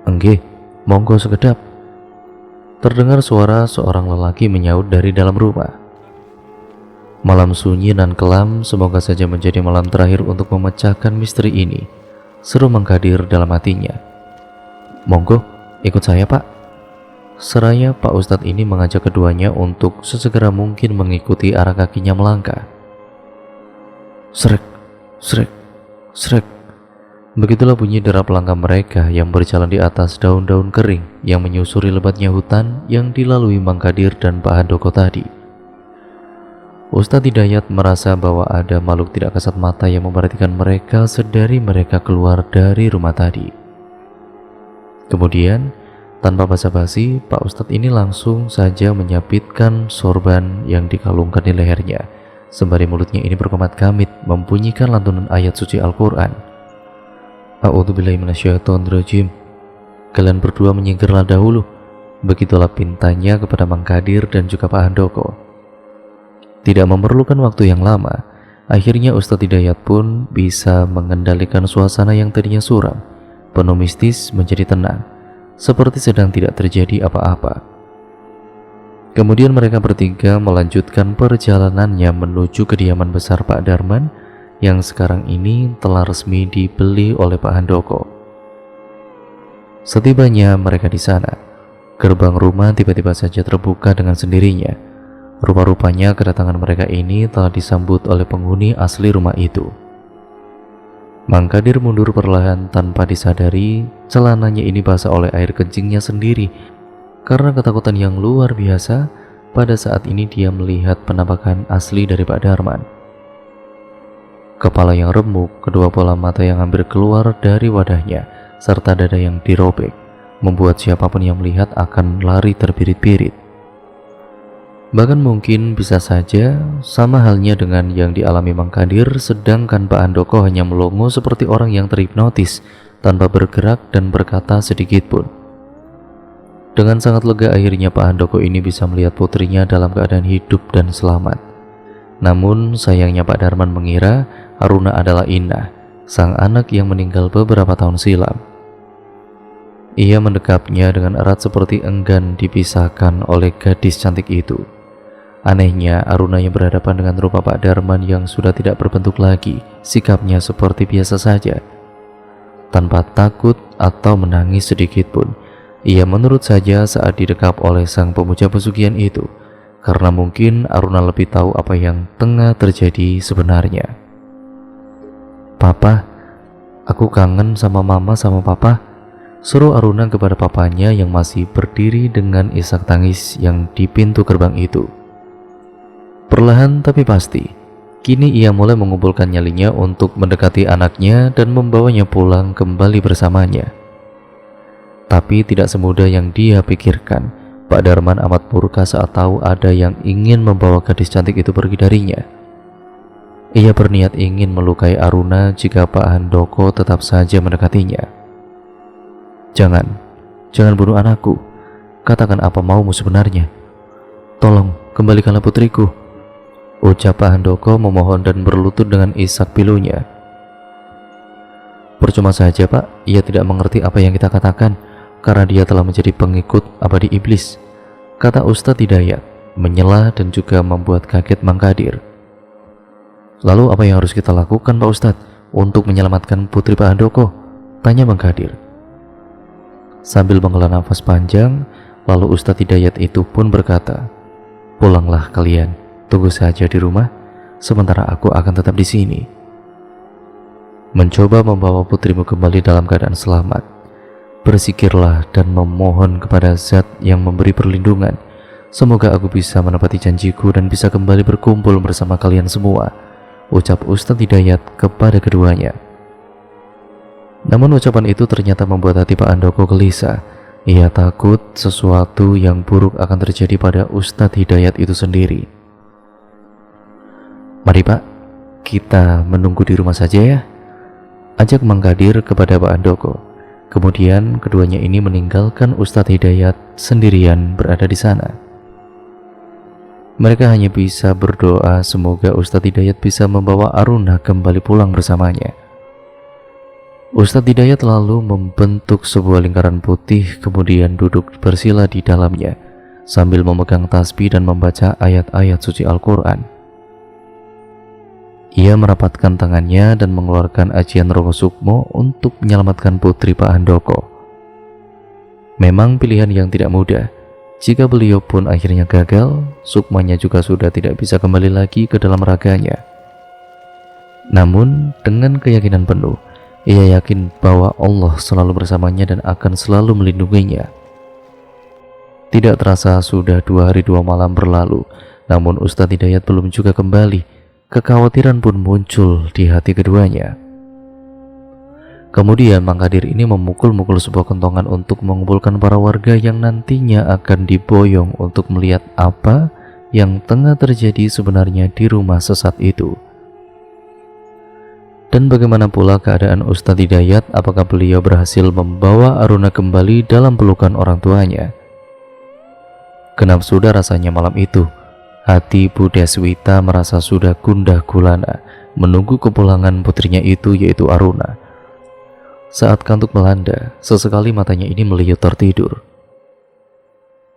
Enggih, monggo sekedap. Terdengar suara seorang lelaki menyaut dari dalam rumah. Malam sunyi dan kelam, semoga saja menjadi malam terakhir untuk memecahkan misteri ini, seru Mang Kadir dalam hatinya. Monggo, ikut saya, Pak. Seraya Pak Ustadz ini mengajak keduanya untuk sesegera mungkin mengikuti arah kakinya melangkah. Srek, srek, srek. Begitulah bunyi derap langkah mereka yang berjalan di atas daun-daun kering yang menyusuri lebatnya hutan yang dilalui Mang Kadir dan Pak Handoko tadi. Ustadz Hidayat merasa bahwa ada makhluk tidak kasat mata yang memperhatikan mereka sedari mereka keluar dari rumah tadi. Kemudian, tanpa basa-basi, Pak Ustadz ini langsung saja menyapitkan sorban yang dikalungkan di lehernya, sembari mulutnya ini berkomat-kamit membunyikan lantunan ayat suci Al-Quran. A'udzubillahi minasyaitonirrajim. Kalian berdua menyingkirlah dahulu. Begitulah pintanya kepada Mang Kadir dan juga Pak Handoko. Tidak memerlukan waktu yang lama, akhirnya Ustadz Hidayat pun bisa mengendalikan suasana yang tadinya suram, penuh mistis menjadi tenang, seperti sedang tidak terjadi apa-apa. Kemudian mereka bertiga melanjutkan perjalanannya menuju kediaman besar Pak Darman yang sekarang ini telah resmi dibeli oleh Pak Handoko. Setibanya mereka di sana, gerbang rumah tiba-tiba saja terbuka dengan sendirinya. Rupa-rupanya kedatangan mereka ini telah disambut oleh penghuni asli rumah itu. Mang Kadir mundur perlahan tanpa disadari celananya ini basah oleh air kencingnya sendiri karena ketakutan yang luar biasa. Pada saat ini dia melihat penampakan asli dari Pak Darman. Kepala yang remuk, kedua bola mata yang hampir keluar dari wadahnya, serta dada yang dirobek, membuat siapapun yang melihat akan lari terbirit-birit. Bahkan mungkin bisa saja sama halnya dengan yang dialami Mang Kadir, sedangkan Pak Handoko hanya melongo seperti orang yang terhipnotis, tanpa bergerak dan berkata sedikit pun. Dengan sangat lega akhirnya Pak Handoko ini bisa melihat putrinya dalam keadaan hidup dan selamat. Namun sayangnya Pak Darman mengira Aruna adalah Inah, sang anak yang meninggal beberapa tahun silam. Ia mendekapnya dengan erat seperti enggan dipisahkan oleh gadis cantik itu. Anehnya, Aruna yang berhadapan dengan rupa Pak Darman yang sudah tidak berbentuk lagi, sikapnya seperti biasa saja. Tanpa takut atau menangis sedikit pun, ia menurut saja saat didekap oleh sang pemuja pesugihan itu, karena mungkin Aruna lebih tahu apa yang tengah terjadi sebenarnya. "Papa, aku kangen sama mama sama papa," seru Aruna kepada papanya yang masih berdiri dengan isak tangis yang di pintu gerbang itu. Perlahan tapi pasti, kini ia mulai mengumpulkan nyalinya untuk mendekati anaknya dan membawanya pulang kembali bersamanya. Tapi tidak semudah yang dia pikirkan. Pak Darman amat murka saat tahu ada yang ingin membawa gadis cantik itu pergi darinya. Ia berniat ingin melukai Aruna jika Pak Handoko tetap saja mendekatinya. Jangan bunuh anakku. Katakan apa maumu sebenarnya. Tolong, kembalikanlah putriku," ucap Pak Handoko memohon dan berlutut dengan isak pilunya. "Percuma saja Pak, ia tidak mengerti apa yang kita katakan, karena dia telah menjadi pengikut abadi iblis," kata Ustadz Hidayat, menyela dan juga membuat kaget Mang Kadir. "Lalu apa yang harus kita lakukan Pak Ustadz untuk menyelamatkan putri Pak Handoko?" tanya Mang Kadir. Sambil menghela nafas panjang, lalu Ustadz Hidayat itu pun berkata, "Pulanglah kalian, tunggu saja di rumah, sementara aku akan tetap di sini." Mencoba membawa putrimu kembali dalam keadaan selamat, bersikirlah dan memohon kepada Zat yang memberi perlindungan. Semoga aku bisa menepati janjiku dan bisa kembali berkumpul bersama kalian semua, ucap Ustadz Hidayat kepada keduanya. Namun ucapan itu ternyata membuat hati Pak Handoko gelisah. Ia takut sesuatu yang buruk akan terjadi pada Ustadz Hidayat itu sendiri. "Mari Pak, kita menunggu di rumah saja ya," ajak Mang Kadir kepada Pak Handoko. Kemudian keduanya ini meninggalkan Ustadz Hidayat sendirian berada di sana. Mereka hanya bisa berdoa semoga Ustadz Hidayat bisa membawa Aruna kembali pulang bersamanya. Ustadz Hidayat lalu membentuk sebuah lingkaran putih, kemudian duduk bersila di dalamnya sambil memegang tasbih dan membaca ayat-ayat suci Al-Quran. Ia merapatkan tangannya dan mengeluarkan ajian Romo Sukmo untuk menyelamatkan putri Pak Handoko. Memang pilihan yang tidak mudah. Jika beliau pun akhirnya gagal, Sukmanya juga sudah tidak bisa kembali lagi ke dalam raganya. Namun dengan keyakinan penuh, ia yakin bahwa Allah selalu bersamanya dan akan selalu melindunginya. Tidak terasa sudah 2 hari 2 malam berlalu, namun Ustadz Hidayat belum juga kembali. Kekhawatiran pun muncul di hati keduanya. Kemudian Mang Kadir ini memukul-mukul sebuah kentongan untuk mengumpulkan para warga yang nantinya akan diboyong untuk melihat apa yang tengah terjadi sebenarnya di rumah sesat itu. Dan bagaimana pula keadaan Ustadz Hidayat? Apakah beliau berhasil membawa Aruna kembali dalam pelukan orang tuanya? Genap sudah rasanya malam itu. Hati Bu Deswita merasa sudah gundah gulana menunggu kepulangan putrinya itu, yaitu Aruna. Saat kantuk melanda, sesekali matanya ini meliut tertidur.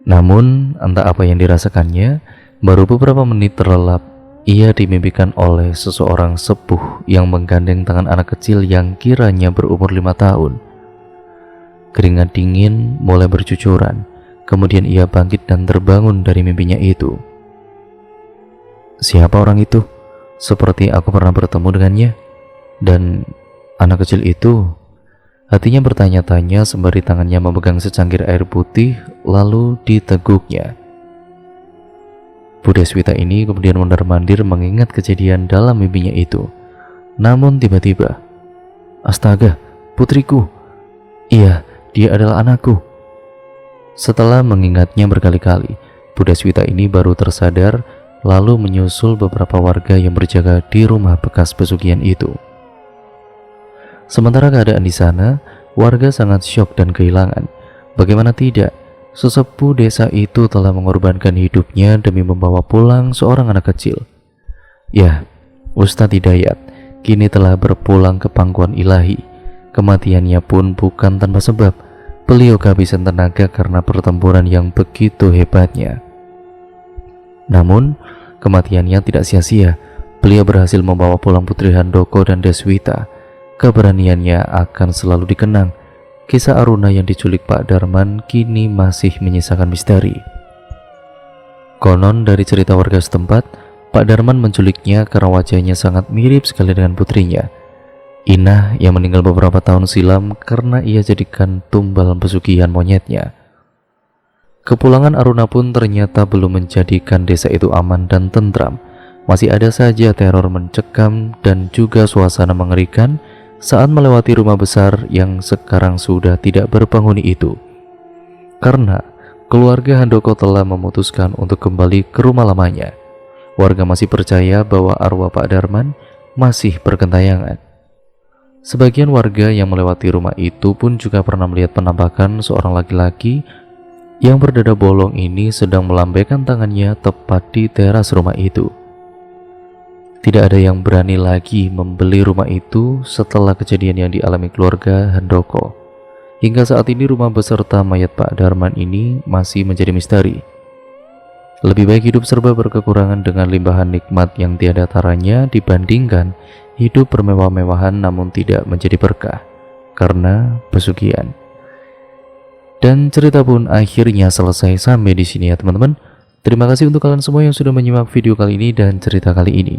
Namun, entah apa yang dirasakannya, baru beberapa menit terlelap, ia dimimpikan oleh seseorang sepuh yang menggandeng tangan anak kecil yang kiranya berumur 5 tahun. Keringat dingin mulai bercucuran, kemudian ia bangkit dan terbangun dari mimpinya itu. Siapa orang itu? Seperti aku pernah bertemu dengannya. Dan anak kecil itu, hatinya bertanya-tanya sembari tangannya memegang secangkir air putih lalu diteguknya. Bu Deswita ini kemudian mondar-mandir mengingat kejadian dalam mimpinya itu. Namun tiba-tiba, astaga, putriku. Iya, dia adalah anakku. Setelah mengingatnya berkali-kali, Bu Deswita ini baru tersadar lalu menyusul beberapa warga yang berjaga di rumah bekas pesugihan itu. Sementara keadaan di sana, warga sangat syok dan kehilangan. Bagaimana tidak, sesepuh desa itu telah mengorbankan hidupnya demi membawa pulang seorang anak kecil. Ya, Ustadz Hidayat kini telah berpulang ke pangkuan ilahi. Kematiannya pun bukan tanpa sebab. Beliau kehabisan tenaga karena pertempuran yang begitu hebatnya. Namun, kematiannya tidak sia-sia. Beliau berhasil membawa pulang Putri Handoko dan Deswita. Keberaniannya akan selalu dikenang. Kisah Aruna yang diculik Pak Darman kini masih menyisakan misteri. Konon dari cerita warga setempat, Pak Darman menculiknya karena wajahnya sangat mirip sekali dengan putrinya, Inah, yang meninggal beberapa tahun silam karena ia jadikan tumbal pesugihan monyetnya. Kepulangan Aruna pun ternyata belum menjadikan desa itu aman dan tentram. Masih ada saja teror mencekam dan juga suasana mengerikan saat melewati rumah besar yang sekarang sudah tidak berpenghuni itu. Karena keluarga Handoko telah memutuskan untuk kembali ke rumah lamanya. Warga masih percaya bahwa arwah Pak Darman masih bergentayangan. Sebagian warga yang melewati rumah itu pun juga pernah melihat penampakan seorang laki-laki yang berdada bolong ini sedang melambaikan tangannya tepat di teras rumah itu. Tidak ada yang berani lagi membeli rumah itu setelah kejadian yang dialami keluarga Handoko. Hingga saat ini rumah beserta mayat Pak Darman ini masih menjadi misteri. Lebih baik hidup serba berkekurangan dengan limpahan nikmat yang tiada taranya dibandingkan hidup bermewah-mewahan namun tidak menjadi berkah karena pesugihan. Dan cerita pun akhirnya selesai sampai di sini ya teman-teman. Terima kasih untuk kalian semua yang sudah menyimak video kali ini dan cerita kali ini.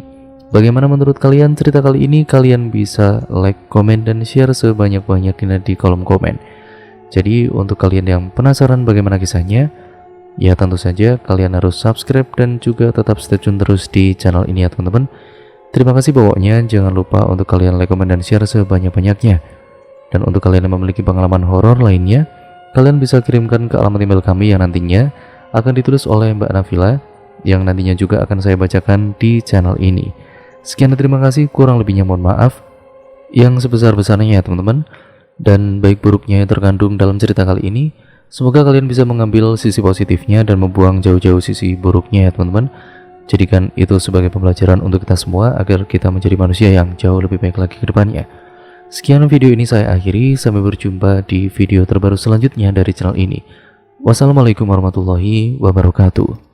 Bagaimana menurut kalian cerita kali ini? Kalian bisa like, komen, dan share sebanyak-banyaknya di kolom komen. Jadi untuk kalian yang penasaran bagaimana kisahnya, ya tentu saja kalian harus subscribe dan juga tetap stay tune terus di channel ini ya teman-teman. Terima kasih pokoknya, jangan lupa untuk kalian like, komen, dan share sebanyak-banyaknya. Dan untuk kalian yang memiliki pengalaman horor lainnya, kalian bisa kirimkan ke alamat email kami yang nantinya akan ditulis oleh Mbak Nafila, yang nantinya juga akan saya bacakan di channel ini. Sekian dan terima kasih, kurang lebihnya mohon maaf yang sebesar-besarnya ya teman-teman. Dan baik buruknya yang terkandung dalam cerita kali ini, semoga kalian bisa mengambil sisi positifnya dan membuang jauh-jauh sisi buruknya ya teman-teman. Jadikan itu sebagai pembelajaran untuk kita semua agar kita menjadi manusia yang jauh lebih baik lagi ke depannya. Sekian video ini saya akhiri, sampai berjumpa di video terbaru selanjutnya dari channel ini. Wassalamualaikum warahmatullahi wabarakatuh.